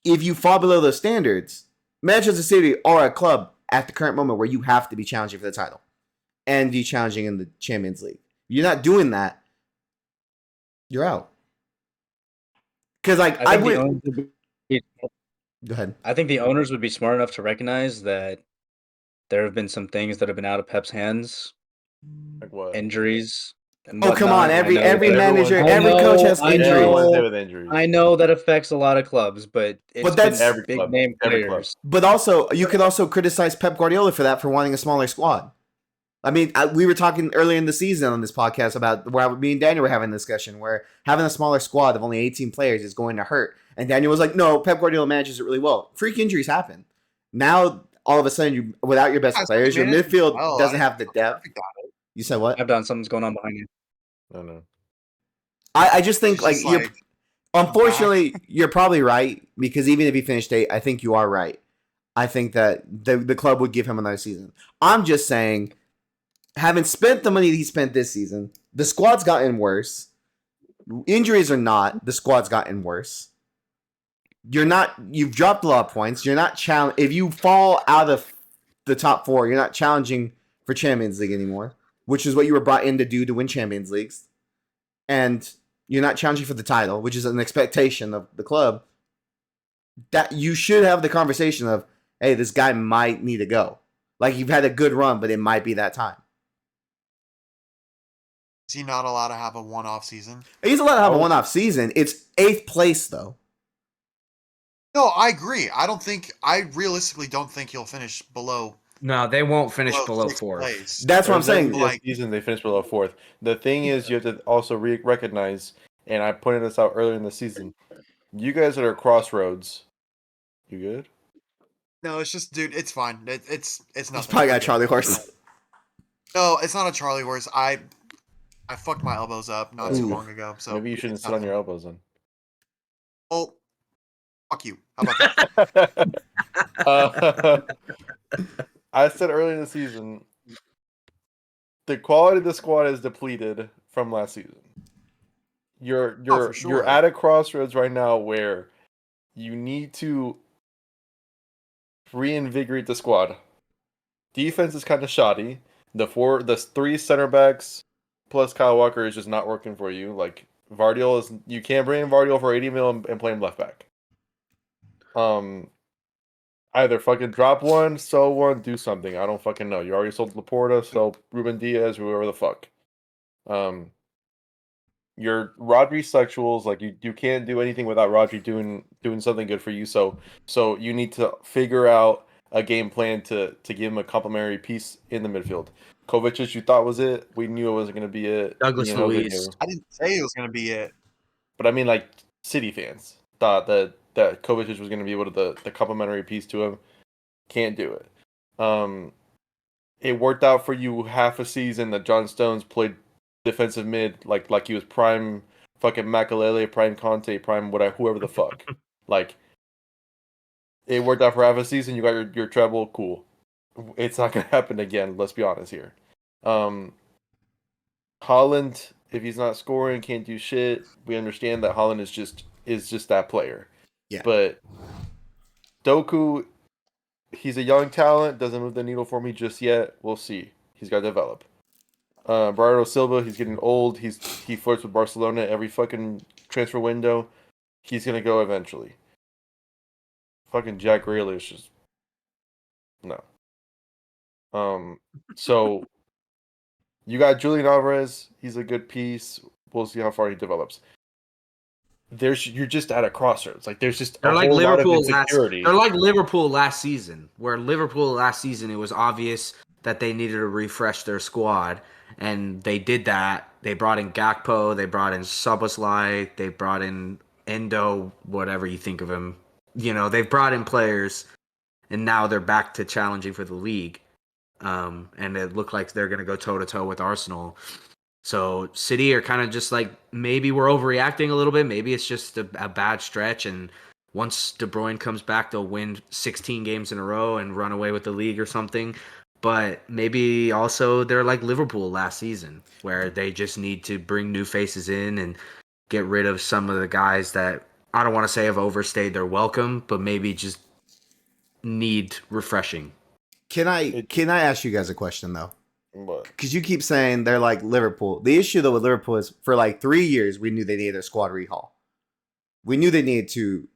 if you fall below those standards, Manchester City are a club at the current moment where you have to be challenging for the title and be challenging in the Champions League. You're not doing that, you're out. Because like I think the would owners would be, go ahead. I think the owners would be smart enough to recognize that there have been some things that have been out of Pep's hands, Like what? injuries. And Oh come whatnot, on! and I Every know every that- manager, I every know- coach has I injuries. know- Everyone's hit with injuries. I know that affects a lot of clubs, but it's that's been every big club, name every club. players. But also, you could also criticize Pep Guardiola for that, for wanting a smaller squad. I mean, we were talking earlier in the season on this podcast about where me and Daniel were having a discussion where having a smaller squad of only 18 players is going to hurt. And Daniel was like, no, Pep Guardiola manages it really well. Freak injuries happen. Now, all of a sudden, you without your best That's players, your management. midfield Oh, doesn't I- have the depth. You said what? I've done something's going on behind you. No. I just think, It's like, just you're... Unfortunately, you're probably right, because even if he finished 8th, I think you are right. I think that the club would give him another season. I'm just saying, having spent the money that he spent this season, the squad's gotten worse. Injuries or not, the squad's gotten worse. You've dropped a lot of points. You're not if you fall out of the top 4, you're not challenging for Champions League anymore, which is what you were brought in to do to win Champions Leagues. And you're not challenging for the title, which is an expectation of the club. That you should have the conversation of, hey, this guy might need to go. Like, you've had a good run, but it might be that time. Is he not allowed to have a one-off season? He's allowed to have a one-off season. It's 8th place, though. No, I agree. I realistically don't think he'll finish below No, they won't finish below 6th 4th. place. That's what I'm saying. This Like- season they finished below 4th. The thing is, you have to also recognize, and I pointed this out earlier in the season. You guys are at crossroads. You good? No, it's just, dude, it's fine. It's nothing. He's probably got a Charlie horse. No, it's not a Charlie horse. I fucked my elbows up not too Ooh. long ago. So Maybe you shouldn't it's sit on nothing. your elbows then. Well, fuck you. How about that? I said earlier in the season, the quality of the squad is depleted from last season. You're for sure. you're at a crossroads right now where you need to reinvigorate the squad. Defense is kind of shoddy. The 3 center backs plus Kyle Walker is just not working for you. Like Vardiol is, you can't bring in Vardiol for 80 mil and play him left back. Either fucking drop one, sell one, do something. I don't fucking know. You already sold Laporta, so Ruben Diaz, whoever the fuck. Your Rodri sexuals, like you can't do anything without Rodri doing something good for you. So you need to figure out a game plan to give him a complimentary piece in the midfield. Kovacic, you thought was it. We knew it wasn't going to be it. Douglas You know, we Luiz. knew. I didn't say it was gonna be it. But I mean, like, City fans thought that Kovacic was going to be able to the complimentary piece to him. Can't do it. It worked out for you half a season that John Stones played defensive mid like he was prime fucking Makalele, prime Conte, prime whoever the fuck. Like, it worked out for half a season. You got your treble, cool. It's not going to happen again. Let's be honest here. Holland, if he's not scoring, can't do shit. We understand that Holland is just that player. Yeah. But Doku, he's a young talent. Doesn't move the needle for me just yet. We'll see. He's got to develop. Bernardo Silva, he's getting old. He flirts with Barcelona every fucking transfer window. He's gonna go eventually. Fucking Jack Grealish is no. So you got Julian Alvarez. He's a good piece. We'll see how far he develops. You're just at a crossroads. Like there's just They're a like whole lot of Liverpool insecurity. They're like Liverpool last season, where Liverpool last season it was obvious that they needed to refresh their squad, and they did that. They brought in Gakpo, they brought in Szoboszlai, they brought in Endo, whatever you think of him. They've brought in players, and now they're back to challenging for the league. And it looked like they're going to go toe-to-toe with Arsenal. So City are kind of just like, maybe we're overreacting a little bit. Maybe it's just a bad stretch. And once De Bruyne comes back, they'll win 16 games in a row and run away with the league or something. But maybe also they're like Liverpool last season, where they just need to bring new faces in and get rid of some of the guys that I don't want to say have overstayed their welcome, but maybe just need refreshing. Can I ask you guys a question though? What? Because you keep saying they're like Liverpool. The issue though with Liverpool is for like 3 years we knew they needed a squad rehaul. We knew they needed to,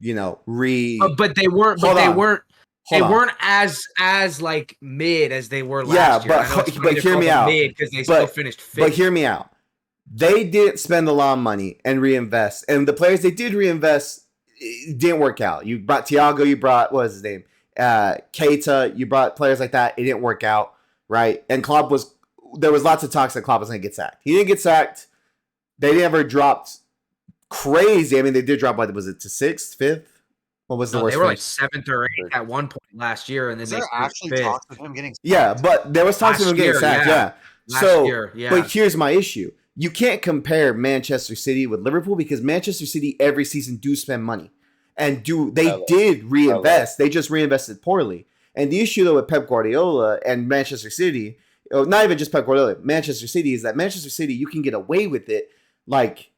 But they weren't. Hold They on. weren't. Hold They on. weren't as like mid as they were last Yeah, year. I know it's funny but to hear call me them out. mid because they still finished fifth. But hear me out. They didn't spend a lot of money and reinvest, and the players they did reinvest it didn't work out. You brought Thiago. You brought what was his name? Keita. You brought players like that. It didn't work out, right? And there was lots of talks that Klopp was going to get sacked. He didn't get sacked. They never dropped crazy. I mean, they did drop. What was it to sixth, fifth? What was the worst? They were like finish? seventh or eighth at one point last year, and then Is they there actually fifth. talks of him getting? Yeah, but there was talks of him getting sacked. Yeah. Last year, yeah. But here's my issue: you can't compare Manchester City with Liverpool because Manchester City every season do spend money, and did reinvest. They just reinvested poorly. And the issue though with Pep Guardiola and Manchester City, not even just Pep Guardiola, Manchester City, is that Manchester City you can get away with it like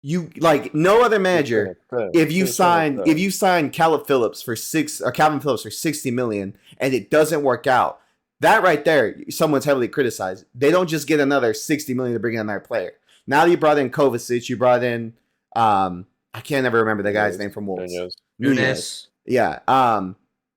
no other manager. If you sign Calvin Phillips for 60 million and it doesn't work out, that right there, someone's heavily criticized. They don't just get another 60 million to bring in another player. Now you brought in Kovacic, you brought in I can't ever remember the guy's name from Wolves. Nunez. Yeah.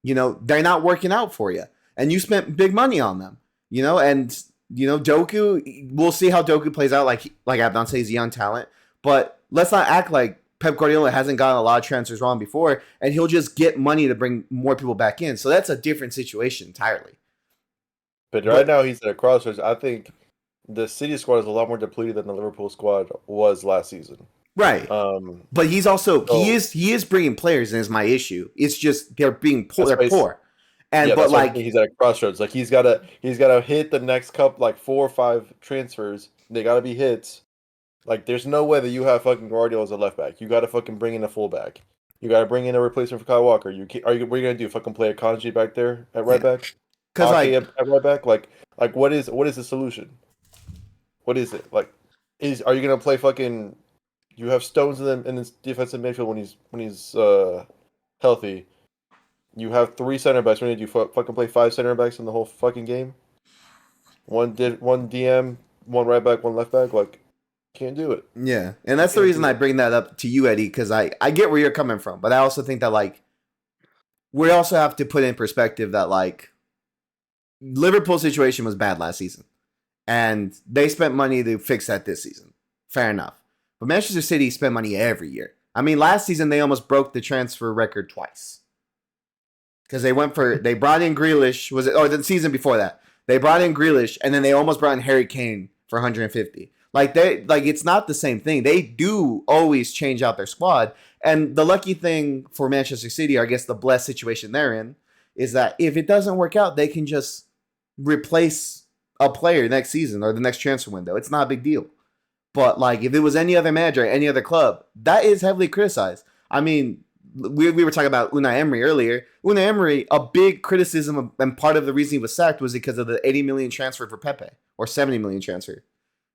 They're not working out for you. And you spent big money on them. Doku, we'll see how Doku plays out. Like Abdon says, he's a young talent. But let's not act like Pep Guardiola hasn't gotten a lot of transfers wrong before, and he'll just get money to bring more people back in. So that's a different situation entirely. But right now he's at a crossroads. I think the City squad is a lot more depleted than the Liverpool squad was last season. Right. But he's also he is bringing players, and is my issue. It's just they're being poor. They're poor. And but like he's at a crossroads. Like he's gotta hit the next couple, like 4 or 5 transfers. They gotta be hits. Like there's no way that you have fucking Guardiola as a left back. You gotta fucking bring in a fullback. You gotta bring in a replacement for Kyle Walker. What are you gonna do? Fucking play a Kanji back there at right back? Because at right back, like what is the solution? What is it? Like are you gonna play fucking? You have Stones in this defensive midfield when he's healthy. You have 3 center backs. When did you fucking play 5 center backs in the whole fucking game? One DM, one right back, one left back. Like, can't do it. Yeah, and that's the reason I bring that up to you, Eddie, because I get where you're coming from, but I also think that like we also have to put in perspective that like Liverpool's situation was bad last season, and they spent money to fix that this season. Fair enough. But Manchester City spent money every year. I mean, last season they almost broke the transfer record twice. Because they brought in Grealish, the season before that. They brought in Grealish, and then they almost brought in Harry Kane for 150. It's not the same thing. They do always change out their squad. And the lucky thing for Manchester City, or I guess the blessed situation they're in, is that if it doesn't work out, they can just replace a player next season or the next transfer window. It's not a big deal. But like if it was any other manager, any other club, that is heavily criticized. I mean, we were talking about Unai Emery earlier. Unai Emery, a big criticism and part of the reason he was sacked was because of the 80 million transfer for Pepe or 70 million transfer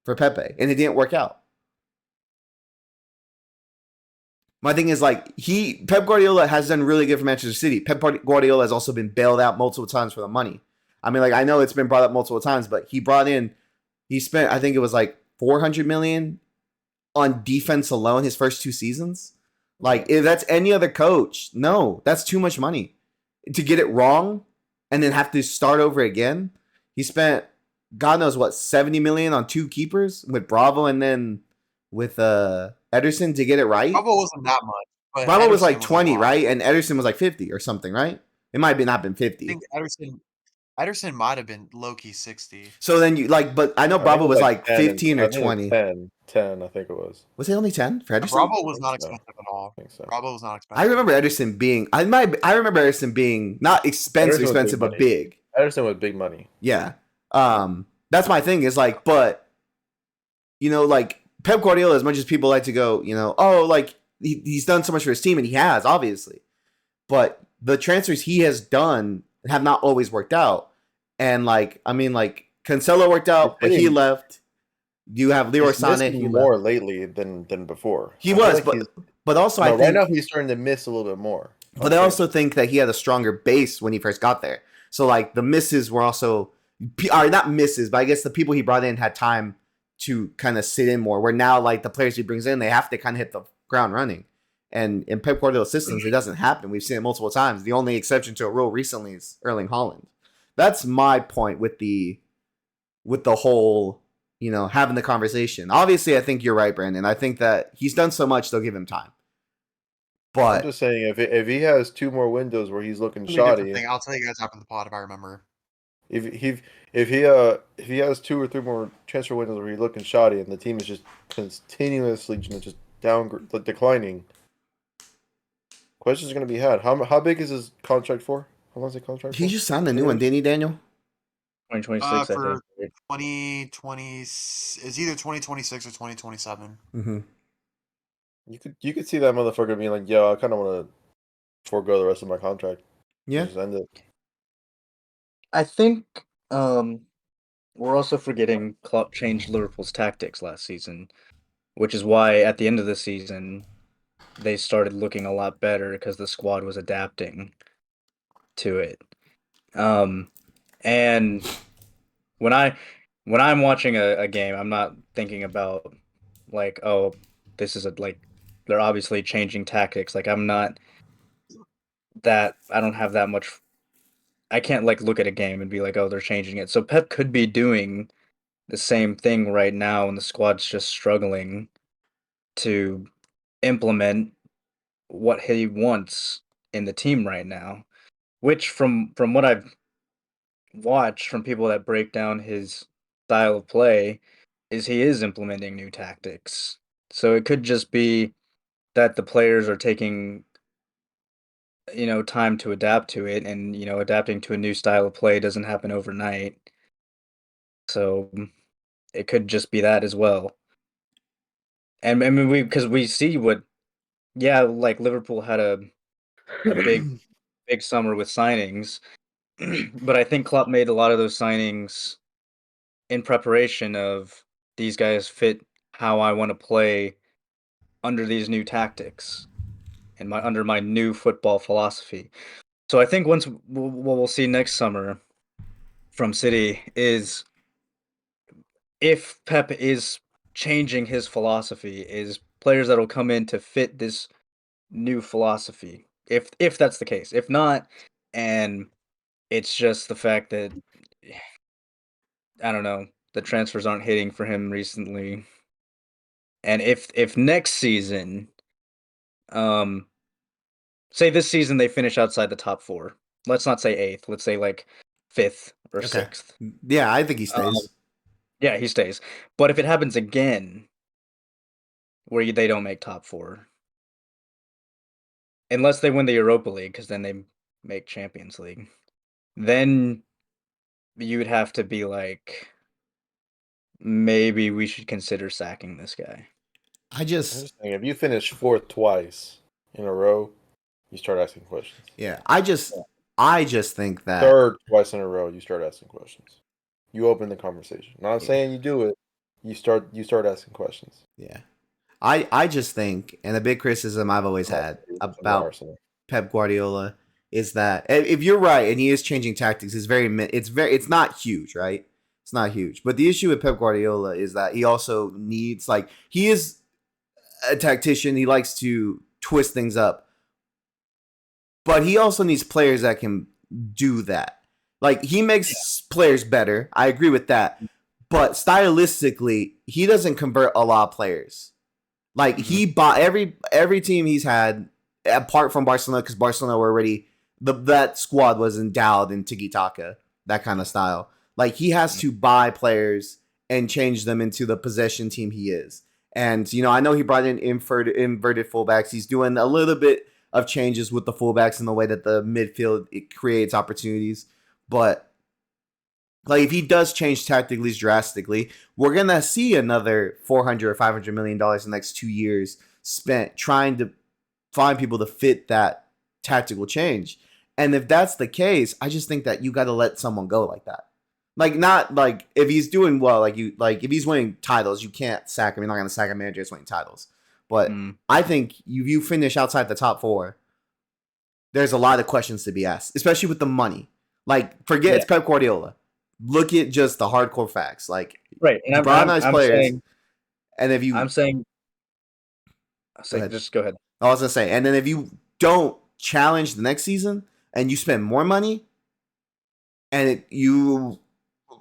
for Pepe, and it didn't work out. My thing is like Pep Guardiola has done really good for Manchester City. Pep Guardiola has also been bailed out multiple times for the money. I mean, like I know it's been brought up multiple times, but he spent I think it was like 400 million on defense alone his first 2 seasons. Like if that's any other coach, no, that's too much money to get it wrong and then have to start over again. He spent God knows what 70 million on 2 keepers with Bravo and then with Ederson to get it right. Bravo wasn't that much. But Bravo was like Ederson 20, a lot. right? And Ederson was like 50 or something, right? It might have not been I 50. think Ederson might have been low key 60. So then you like, but I know Bravo was like 10 15 or I think it was 20. 10, I think it was. Was it only 10 for Ederson? Bravo was not so. expensive at all. I think so. Bravo was not expensive. I remember Ederson being not expensive, but money. big. Ederson was big money. Yeah. That's my thing is like, but you know, like Pep Guardiola, as much as people like to go, you know, oh, like he's done so much for his team, and he has, obviously. But the transfers he has done have not always worked out. And like, I mean, like Cancelo worked out, but he left. You have Leroy Sané. He more lately than before. He was, but also I think right now he's starting to miss a little bit more. But I also think that he had a stronger base when he first got there. So like the misses were also, not misses, but I guess the people he brought in had time to kind of sit in more. Where now like the players he brings in, they have to kind of hit the ground running. And in Pep Guardiola's systems, it doesn't happen. We've seen it multiple times. The only exception to a rule recently is Erling Haaland. That's my point with the whole, you know, having the conversation. Obviously, I think you're right, Brandon. I think that he's done so much, they'll give him time. But I'm just saying, if he has 2 more windows where he's looking Totally different shoddy, thing. I'll tell you guys after the pod if I remember. if he has 2 or 3 more transfer windows where he's looking shoddy, and the team is just continuously just declining, questions are going to be had. How big is his contract for? How long is the contract? he just signed a new one, didn't he, Daniel? 2026, For I think. 2020 is either 2026 or 2027. Mm-hmm. You could see that motherfucker being like, "Yo, I kind of want to forego the rest of my contract." Yeah. Just end it. I think we're also forgetting Klopp changed Liverpool's tactics last season, which is why at the end of the season they started looking a lot better because the squad was adapting to it. And when I'm watching a game, I'm not thinking about like, oh, this is they're obviously changing tactics. Like I don't have that much. I can't like look at a game and be like, oh, they're changing it. So Pep could be doing the same thing right now, and the squad's just struggling to implement what he wants in the team right now. Which, from what I've watched from people that break down his style of play, is he is implementing new tactics. So it could just be that the players are taking time to adapt to it, and adapting to a new style of play doesn't happen overnight. So it could just be that as well. And I mean, because we see like Liverpool had a big summer with signings, but I think Klopp made a lot of those signings in preparation of these guys fit how I want to play under these new tactics and under my new football philosophy. So I think what we'll see next summer from City is if Pep is changing his philosophy, is players that will come in to fit this new philosophy. If that's the case. If not, and it's just the fact that I don't know, the transfers aren't hitting for him recently. And if next season, say this season they finish outside the top 4. Let's not say 8th. Let's say like 5th or 6th. Yeah, I think he stays. Yeah, he stays. But if it happens again, where they don't make top 4, unless they win the Europa League, because then they make Champions League, then you would have to be like, maybe we should consider sacking this guy. I'm just saying, if you finish 4th twice in a row, you start asking questions. Yeah, I just think that 3rd twice in a row, you start asking questions. You open the conversation. Not saying you do it. You start asking questions. Yeah, I just think, and a big criticism I've always had about Arsenal. Pep Guardiola is that if you're right and he is changing tactics, it's not huge, right? It's not huge. But the issue with Pep Guardiola is that he also needs he is a tactician. He likes to twist things up, but he also needs players that can do that. Like he makes players better. I agree with that. But stylistically, he doesn't convert a lot of players. Like he bought every team he's had, apart from Barcelona, because Barcelona were already that squad was endowed in tiki taka, that kind of style. Like he has to buy players and change them into the possession team he is. And I know he brought in inverted fullbacks. He's doing a little bit of changes with the fullbacks in the way that the midfield it creates opportunities. But if he does change tactically drastically, we're gonna see another $400 or $500 million in the next 2 years spent trying to find people to fit that tactical change. And if that's the case, I just think that you got to let someone go like that. Not if he's doing well, if he's winning titles, you can't sack him. You're not gonna sack a manager that's winning titles. But I think you finish outside the top 4, there's a lot of questions to be asked, especially with the money. Forget it's Pep Guardiola. Look at just the hardcore facts. Right, and I'm players, saying, and if you, I'm saying, just go ahead. I was gonna say, and then if you don't challenge the next season and you spend more money, and you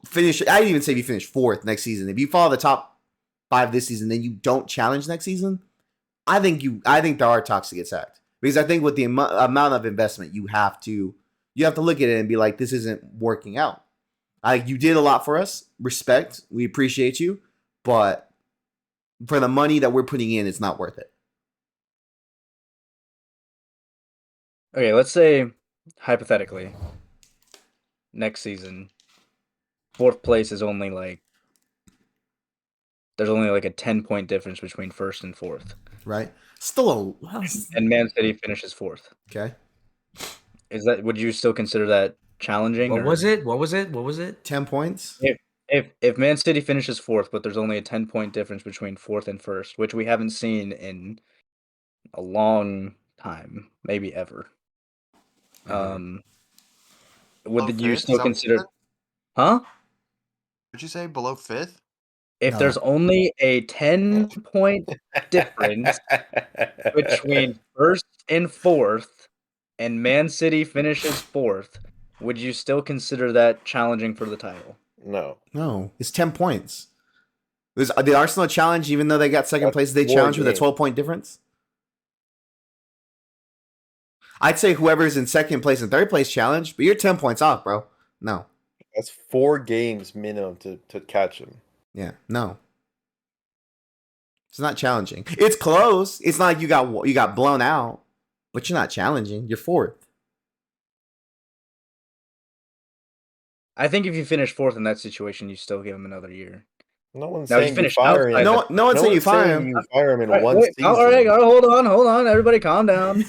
finish, I didn't even say if you finish 4th next season. If you follow the top 5 this season, then you don't challenge next season. I think there are talks to get sacked, because I think with the amount of investment you have to look at it and be like, this isn't working out. You did a lot for us. Respect. We appreciate you. But for the money that we're putting in, it's not worth it. Okay, let's say, hypothetically, next season, 4th place is only there's only a 10-point difference between 1st and 4th. Right? Still and Man City finishes 4th. Okay. Would you still consider that challenging? What was it? 10 points? If Man City finishes 4th, but there's only a 10-point difference between 4th and 1st, which we haven't seen in a long time, maybe ever. Would you still consider? Huh? Would you say below 5th? If there's only a 10-point difference between 1st and 4th, and Man City finishes 4th, would you still consider that challenging for the title? No, it's 10 points. Was the Arsenal challenge, even though they got second place, they challenged with a 12-point difference? I'd say whoever's in second place and third place challenged, but you're 10 points off, bro. No. That's 4 games minimum to catch him. Yeah, no. It's not challenging. It's close. It's not like you got blown out, but you're not challenging. You're 4th. I think if you finish 4th in that situation, you still give him another year. No one's Now, you saying you finished fire him. outside No one's saying you fire him. You fire him in All right, one wait, season. all right, hold on, everybody, calm down.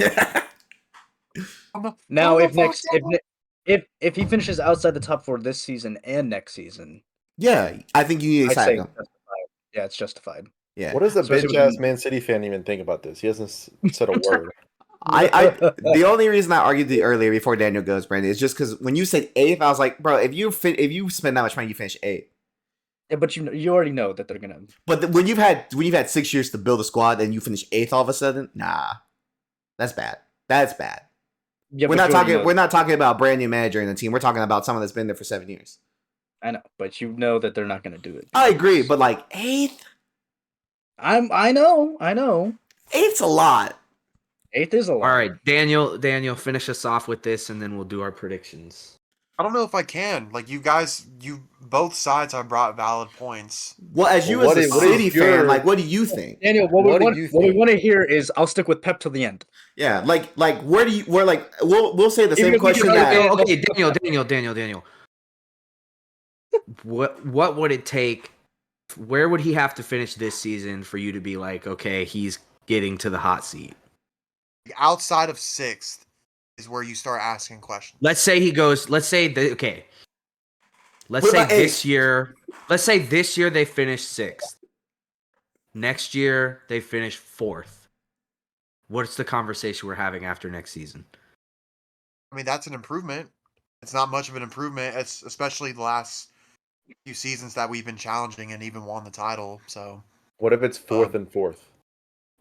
Now, if he finishes outside the top 4 this season and next season, Yeah, I think you need to I'd sack say him. justified. Yeah, it's justified. Yeah. What does the Especially bitch ass with- Man City fan even think about this? He hasn't said a word. The only reason I argued it earlier before Daniel goes, Brandon, is just because when you said 8th, I was like, bro, if you spend that much money, you finish 8th. Yeah, but you already know that they're gonna. But when you've had 6 years to build a squad and you finish 8th all of a sudden, nah, that's bad. That's bad. Yeah, We're not talking about a brand new manager in the team. We're talking about someone that's been there for 7 years. I know, but you know that they're not gonna do it. I agree, but 8th, I know. 8th's a lot. 8th is a lot. All right, Daniel, finish us off with this, and then we'll do our predictions. I don't know if I can. You both sides have brought valid points. Well, as you as a City fan, what do you think? Daniel, what we want to hear is I'll stick with Pep till the end. Yeah, we'll say the same question that Okay, Daniel. What would it take? Where would he have to finish this season for you to be like, okay, he's getting to the hot seat? Outside of 6th is where you start asking questions. Let's say he goes. Let's say this year. Let's say this year they finish 6th. Next year, they finish 4th. What's the conversation we're having after next season? I mean, that's an improvement. It's not much of an improvement. It's especially the last few seasons that we've been challenging and even won the title. So What if it's 4th and 4th,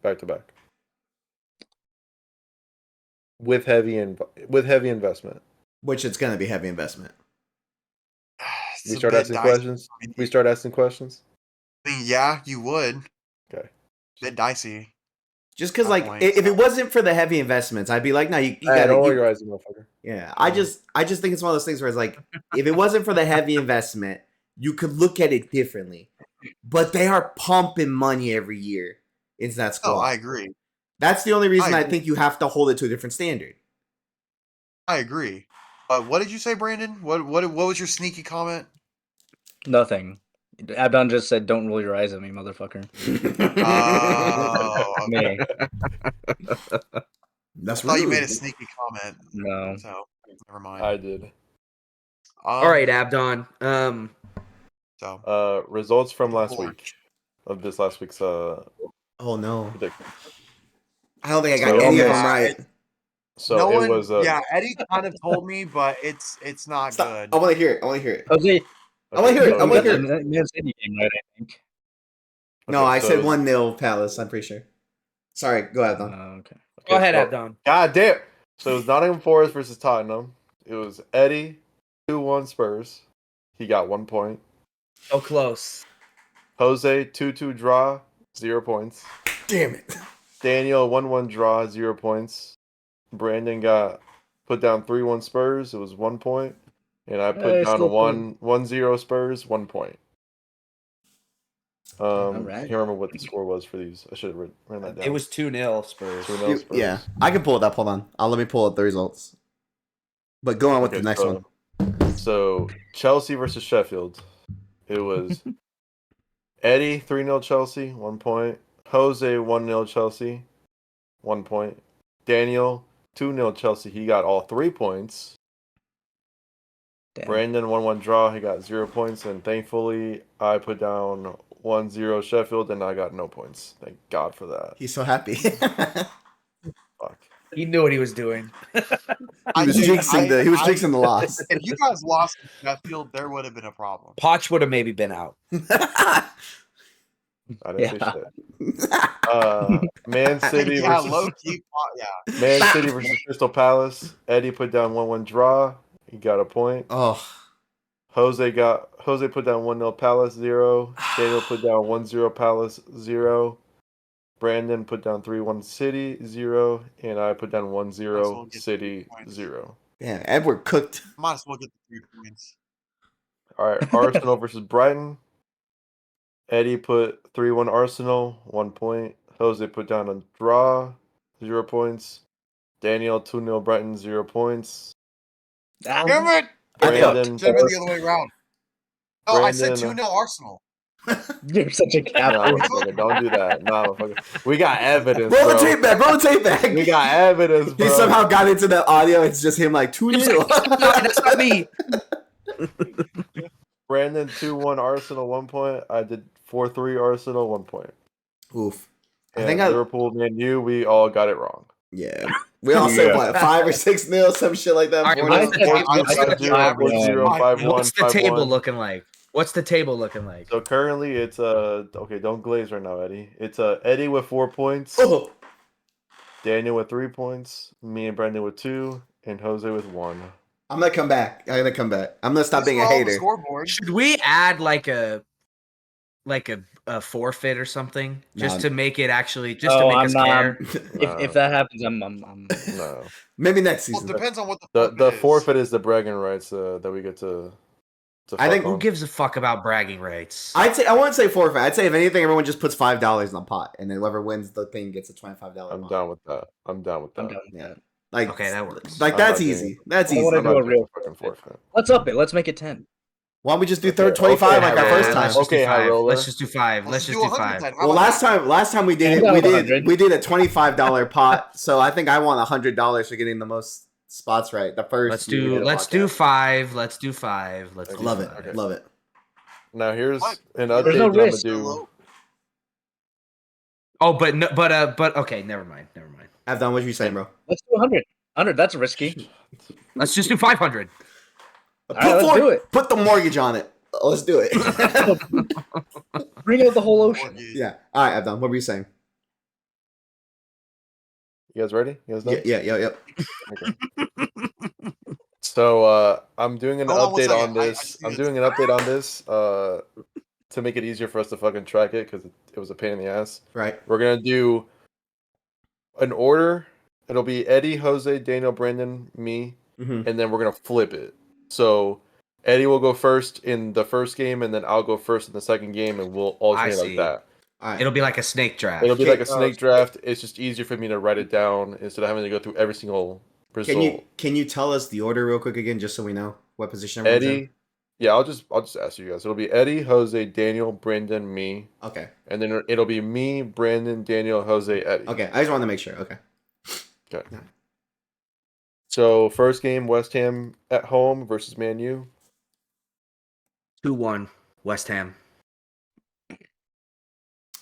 back to back, with heavy investment? Which it's gonna be heavy investment. it's We a start bit asking dicey. questions. I mean, We start asking questions. yeah, you would. Okay. Bit dicey. Just because, That like, point, if so. it wasn't for the heavy investments, I'd be like, no, you Hey, gotta. don't roll You, your eyes, motherfucker. yeah, I just think it's one of those things where it's like, if it wasn't for the heavy investment, you could look at it differently. But they are pumping money every year into that squad. No, I agree. That's the only reason I I agree. think you have to hold it to a different standard. I agree. What did you say, Brandon? What was your sneaky comment? Nothing. Abdon just said, "Don't roll your eyes at me, motherfucker." Oh, okay. Me. That's I thought you rude. made a sneaky comment. No. So never mind. I did. All right, Abdon. So Results from last Four. week, of this last week's Oh no, prediction. I don't think I So- got any of Yeah, them right. So no it one. was. Yeah, Eddie kind of told me, but it's not Stop. good. I want to hear it. I want to hear it. Jose, I wanna hear it. so I wanna you got hear the it. Man City game right, I think. No, Okay, I so said it was- 1-0 Palace. I'm pretty sure. Sorry, go ahead, Don. Okay. Go ahead, so- Abdon. God damn. So it was Nottingham Forest versus Tottenham. It was Eddie 2-1 Spurs. He got 1 point. So close. Jose 2-2 draw, 0 points. Damn it. Daniel 1-1 draw, 0 points. Brandon got put down 3-1 Spurs. It was 1 point. And I put Hey, down still 1-0 Spurs, 1 point. I Alright. can't remember what the score was for these. I should have written that down. It was 2-0 Spurs. 2-0 Spurs. Yeah, I can pull it up. Hold on. Let me pull up the results. But go on with Okay, the next one. So Chelsea versus Sheffield. It was Eddie 3-0 Chelsea, 1 point. Jose 1-0 Chelsea, 1 point. Daniel 2-0 Chelsea. He got all 3 points. Damn. Brandon 1-1 draw. He got 0 points, and thankfully I put down 1-0 Sheffield, and I got no points. Thank God for that. He's so happy. Fuck. He knew what he was doing. He was jinxing the loss. If you guys lost to Sheffield, there would have been a problem. Poch would have maybe been out. I didn't say shit. Man City Yeah, versus low key. Yeah. Man City versus Crystal Palace. Eddie put down 1-1 draw. He got a point. Oh, Jose put down 1-0 Palace 0. Daniel put down 1-0 Palace 0. Brandon put down 3-1 City 0, and I put down 1-0 City 0. damn. Edward cooked. Might as well get the 3 points. All right, Arsenal versus Brighton. Eddie put 3-1 Arsenal, 1 point. Jose put down a draw, 0 points. Daniel 2-0 Brighton, 0 points. Damn it! Brandon, Should have been the other way around. No, I said Brandon- 2-0 Arsenal. You're such a Nah, coward. motherfucker, don't do that. Nah, motherfucker. We got evidence, Roll the bro. tape back. Roll the tape back. We got evidence, bro. He somehow got into the audio. It's just him like 2-0. That's not me. Brandon 2-1 Arsenal, 1 point. I did 4-3 Arsenal, 1 point. Oof. I And think I. Liverpool, me and you, we all got it wrong. Yeah. We all said Yeah. what, 5 or 6-0, some shit like that. All right, 4-0. what's the- I said 4-0, 5-1, What's the table 5-1. looking like? What's the table looking like? So currently it's okay, don't glaze right now, Eddie. It's Eddie with 4 points, Oh, Daniel with 3 points, me and Brendan with 2, and Jose with 1. I'm gonna come back. I'm gonna stop These being are a all the hater. scoreboard. Should we add like a forfeit or something just No. to make it actually to make I'm us not. care? If that happens, I'm No. Maybe next Well, it season. depends on what The is. forfeit is the bragging rights that we get to I think- fuck Who on. gives a fuck about bragging rights? I wouldn't say forfeit. I'd say if anything, everyone just puts $5 in the pot, and then whoever wins the thing gets a $25 I'm pot. down with that. I'm down with that. I'm done with Yeah. that. Like, Okay, that works. Like I'm that's not doing easy. it. That's I easy. wanna I'm do not a doing real fucking forfeit. Let's up it. Let's make it 10. Why don't we just do Okay, 25 okay, like our High first Roller. time? Let's just do Okay, High 5. Roller. Let's just do 5. Let's just do 5. 100 then. How Well, about that? last time we did I'm it, down we with did 100. we did a $25 pot. So I think I won $100 for getting the most spots right. The first. Let's year we do did a let's podcast. do 5. Let's do 5. Let's do Love it. five. Okay. Love it. Now here's What? an There's update no that I'm risk. gonna do. Oh, but okay, never mind. Avdon, what you saying, bro? Let's do 100. 100, that's risky. Let's just do 500. All right, let's do it. Put the mortgage on it. Let's do it. Bring out the whole ocean. Mortgage. Yeah. All right, Avdon, what were you saying? You guys ready? You guys done? Yeah. Okay. So I'm doing an Hold on one update on second. I this. see I'm this. doing an update on this to make it easier for us to fucking track it because it was a pain in the ass. Right. We're gonna do an order. It'll be Eddie, Jose, Daniel, Brandon, me, Mm-hmm. and then we're gonna flip it. So Eddie will go first in the first game, and then I'll go first in the second game, and we'll alternate like see. that. All right. It'll be like a snake draft. It'll be Okay, like a snake draft. It's just easier for me to write it down instead of having to go through every single result. Can you tell us the order real quick again, just so we know what position everyone's in? Eddie, yeah, I'll just ask you guys. It'll be Eddie, Jose, Daniel, Brandon, me, Okay. and then it'll be me, Brandon, Daniel, Jose, Eddie. Okay. I just wanted to make sure. Okay. Okay. So first game, West Ham at home versus Man U. 2-1 West Ham.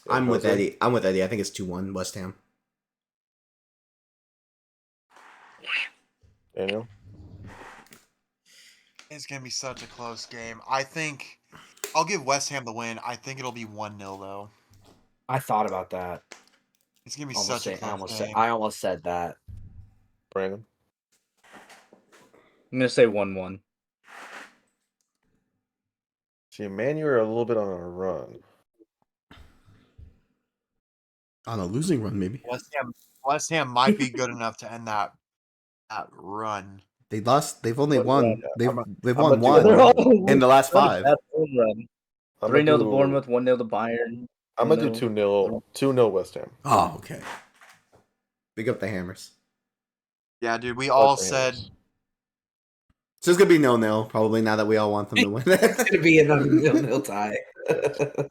I'm with Jose? Eddie. I think it's 2-1 West Ham. Daniel. It's gonna be such a close game. I think I'll give West Ham the win. I think it'll be 1-0 though. I thought about that. It's gonna be such a close game. I almost said that. Brandon. I'm gonna say 1-1. See, Man U are a little bit on a run. On a losing run, maybe. West Ham might be good enough to end that run. They lost. They've only What won. run? They've I'm won gonna do- one in the last Not a 5. bad home run. I'm 3-0 gonna to do- Bournemouth, 1-0 to Bayern. I'm gonna do 2-0. 2-0 West Ham. Oh, okay. Big up the Hammers. Yeah, dude. We all Fuck the said Hammers. So it's gonna be 0-0 probably now that we all want them to win. It's gonna be another 0-0 tie.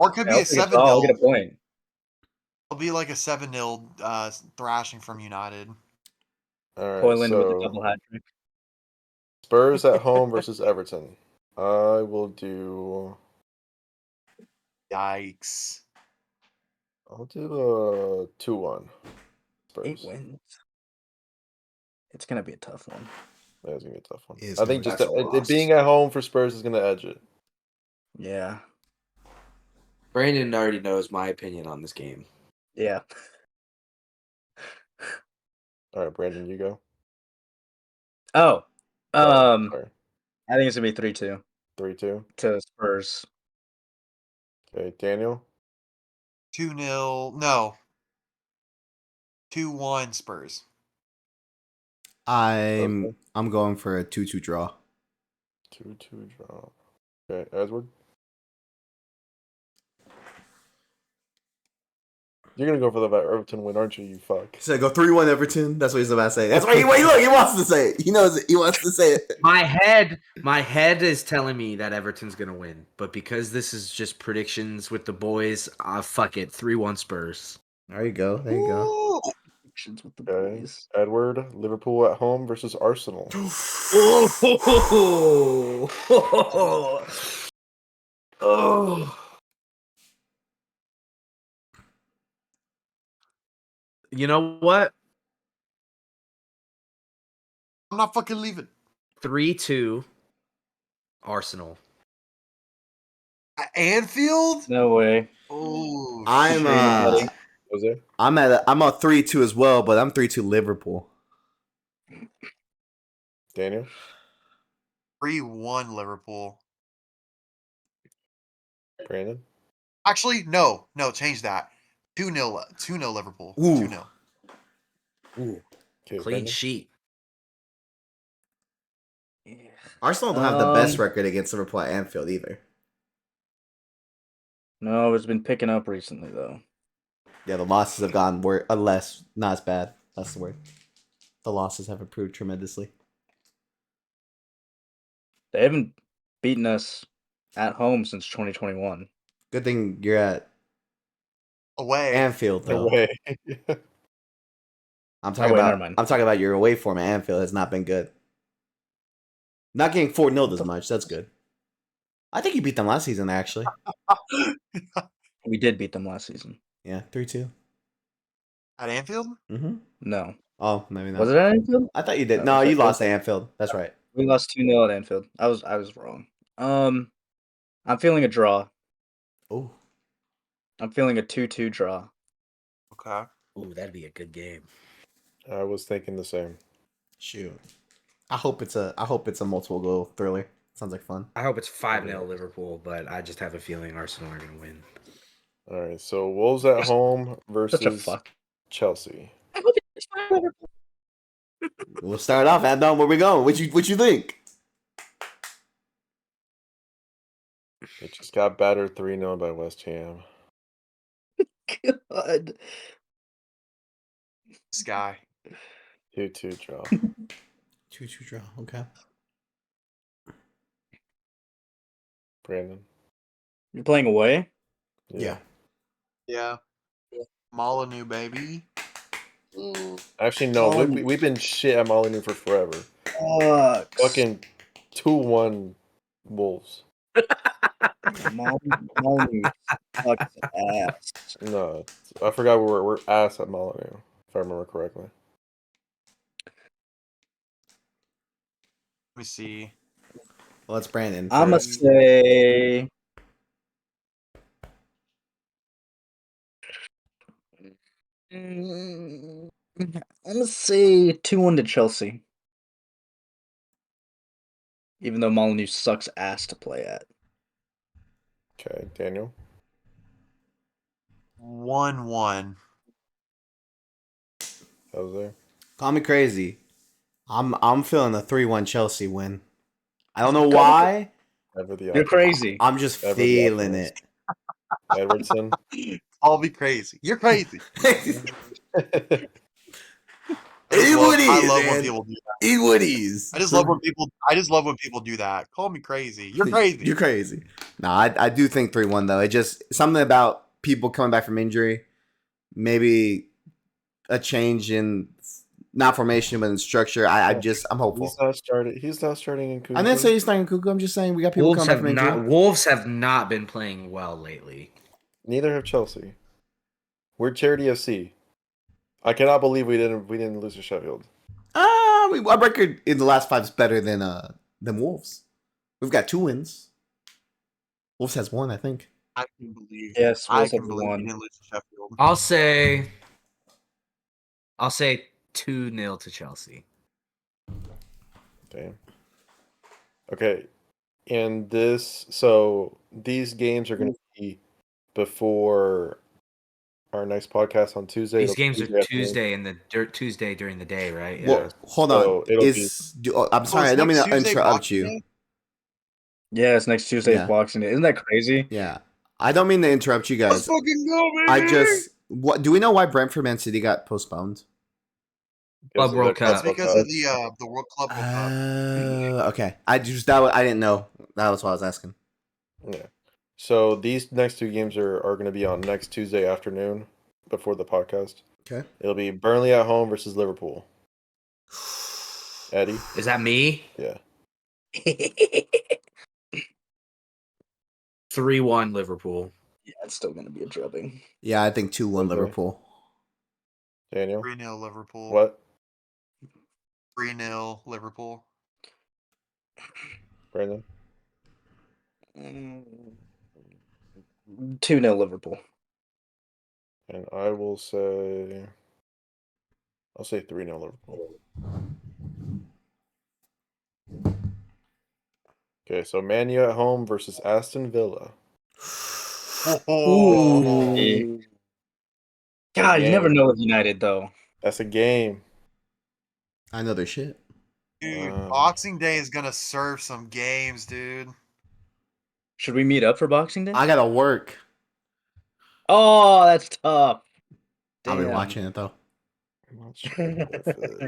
or it could be I'll a take a 7-0. draw, I'll get a point. It'll be like a 7-0 thrashing from United. All right. Hoyland with a So double hat trick. Spurs at home versus Everton. I will do. Yikes. I'll do 2-1. 8 Spurs. wins. It's gonna be a tough one. That's gonna be a tough one. It's I think gonna just be a it loss. being at home for Spurs is gonna edge it. Yeah. Brandon already knows my opinion on this game. Yeah. All right, Brandon, you go. Oh. Sorry. I think it's gonna be 3-2 3-2. to Spurs. Okay, Daniel. 2-0. No. 2-1 Spurs. I'm going for a 2-2 draw. 2-2 draw. Okay, Edward. You're gonna go for the Everton win, aren't you? You fuck. So go 3-1 Everton. That's what he's about to say. That's why he wants to say it. He knows it. He wants to say it. My head is telling me that Everton's gonna win, but because this is just predictions with the boys, fuck it, 3-1 Spurs. There you go. There you go. Predictions with the Okay. boys. Edward, Liverpool at home versus Arsenal. Oh. You know what? I'm not fucking leaving. 3-2 Arsenal. At Anfield? No way. Oh, I'm buddy. Jose? I'm at 3-2 as well, but I'm 3-2 Liverpool. Daniel? 3-1 Liverpool. Brandon? Actually, no, change that. 2-0 Liverpool. Ooh. 2-0. Ooh, Okay, clean Brandon? sheet. Yeah. Arsenal don't have the best record against Liverpool at Anfield either. No, it's been picking up recently though. Yeah, the losses have gotten less, not as bad. That's the word. The losses have improved tremendously. They haven't beaten us at home since 2021. Good thing you're at Away. Anfield No though. way. I'm talking never mind. about your away form at Anfield has not been good. Not getting 4-0 as much. That's good. I think you beat them last season actually. We did beat them last season. Yeah, 3-2. At Anfield? Mm-hmm. No. Oh, maybe not. Was it at Anfield? I thought you did. Oh, No, you Sheffield? lost to Anfield. That's right. We lost 2-0 at Anfield. I was wrong. I'm feeling a draw. Oh, I'm feeling a 2-2 draw. Okay. Ooh, that'd be a good game. I was thinking the same. shoot. I hope it's a multiple goal thriller. Sounds like fun. I hope it's 5-0 Liverpool, but I just have a feeling Arsenal are going to win. All right, so Wolves at home Such a versus fuck. Chelsea. I hope it's 5 Liverpool. We'll start off. Abdon, where we going? What you think? It just got battered 3-0 by West Ham. God. Sky. 2-2 draw. 2-2 draw. Okay. Brandon. You're playing away? Yeah. Yeah. Molyneux, baby. Actually, no. We've been shit at Molyneux for forever. Fuck. Fucking 2-1 Wolves. Molyneux sucks ass. No, I forgot we're ass at Molyneux, if I remember correctly. Let me see. Well, it's Brandon. I'ma first. say I'm gonna say 2-1 to Chelsea. Even though Molyneux sucks ass to play at. Okay, Daniel. 1-1. Jose. Call me crazy. I'm feeling a 3-1 Chelsea win. I don't know Call me why. Ever the You're optimist. crazy. I'm just Ever the feeling optimist. it. Edwardson. I'll be crazy. You're crazy. It I is what it I is, love when man. people do that. It what it is. I just love when people do that. Call me crazy. You're crazy. You're crazy. No, I do think 3-1 though. It just something about people coming back from injury, maybe a change in not formation but in structure. I'm hopeful. He's not starting in Kuku. I didn't say he's starting Cuckoo. I'm just saying we got people coming back from injury. Wolves have not been playing well lately. Neither have Chelsea. We're Charity FC. I cannot believe we didn't lose to Sheffield. Our record in the last 5 is better than Wolves. We've got 2 wins. Wolves has 1, I think. I can believe. Yes, I Wolves can have believe won. we didn't lose to Sheffield. I'll say 2-0 to Chelsea. Damn. Okay. And these games are going to be before our next podcast on Tuesday. These It'll games be are afternoon. Tuesday during the day, right? Yeah. Well, hold So on. it'll I'm sorry. I don't mean to interrupt Boxing you. Day? Yeah, it's next Tuesday's Yeah. Boxing Day. Isn't that crazy? Yeah. I don't mean to interrupt you Let's guys. fucking go, I baby! just what do we know why Brentford Man City got postponed? Club World That's Cup. because of the World Club World Cup. Okay. I didn't know. That was what I was asking. Yeah. So these next 2 games are going to be on next Tuesday afternoon before the podcast. Okay. It'll be Burnley at home versus Liverpool. Eddie? Is that me? Yeah. 3-1 Liverpool. Yeah, it's still gonna be a drubbing. Yeah, I think 2-1 Okay. Liverpool. Daniel? 3-0 Liverpool. What? 3-0 Liverpool. Brandon? 2-0 Liverpool. And I will say... I'll say 3-0 Liverpool. Okay, so Man U at home versus Aston Villa. Ooh. God, you never know with United though. That's a game. I know their shit. Dude, Boxing Day is gonna serve some games, dude. Should we meet up for Boxing Day? I gotta work. Oh, that's tough. I'll be Damn. watching it though. I'm not sure if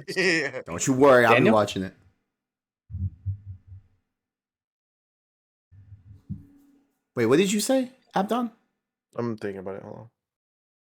it's... Yeah. Don't you worry, I'll be Daniel? watching it. Wait, what did you say, Abdon? I'm thinking about it. Hold on.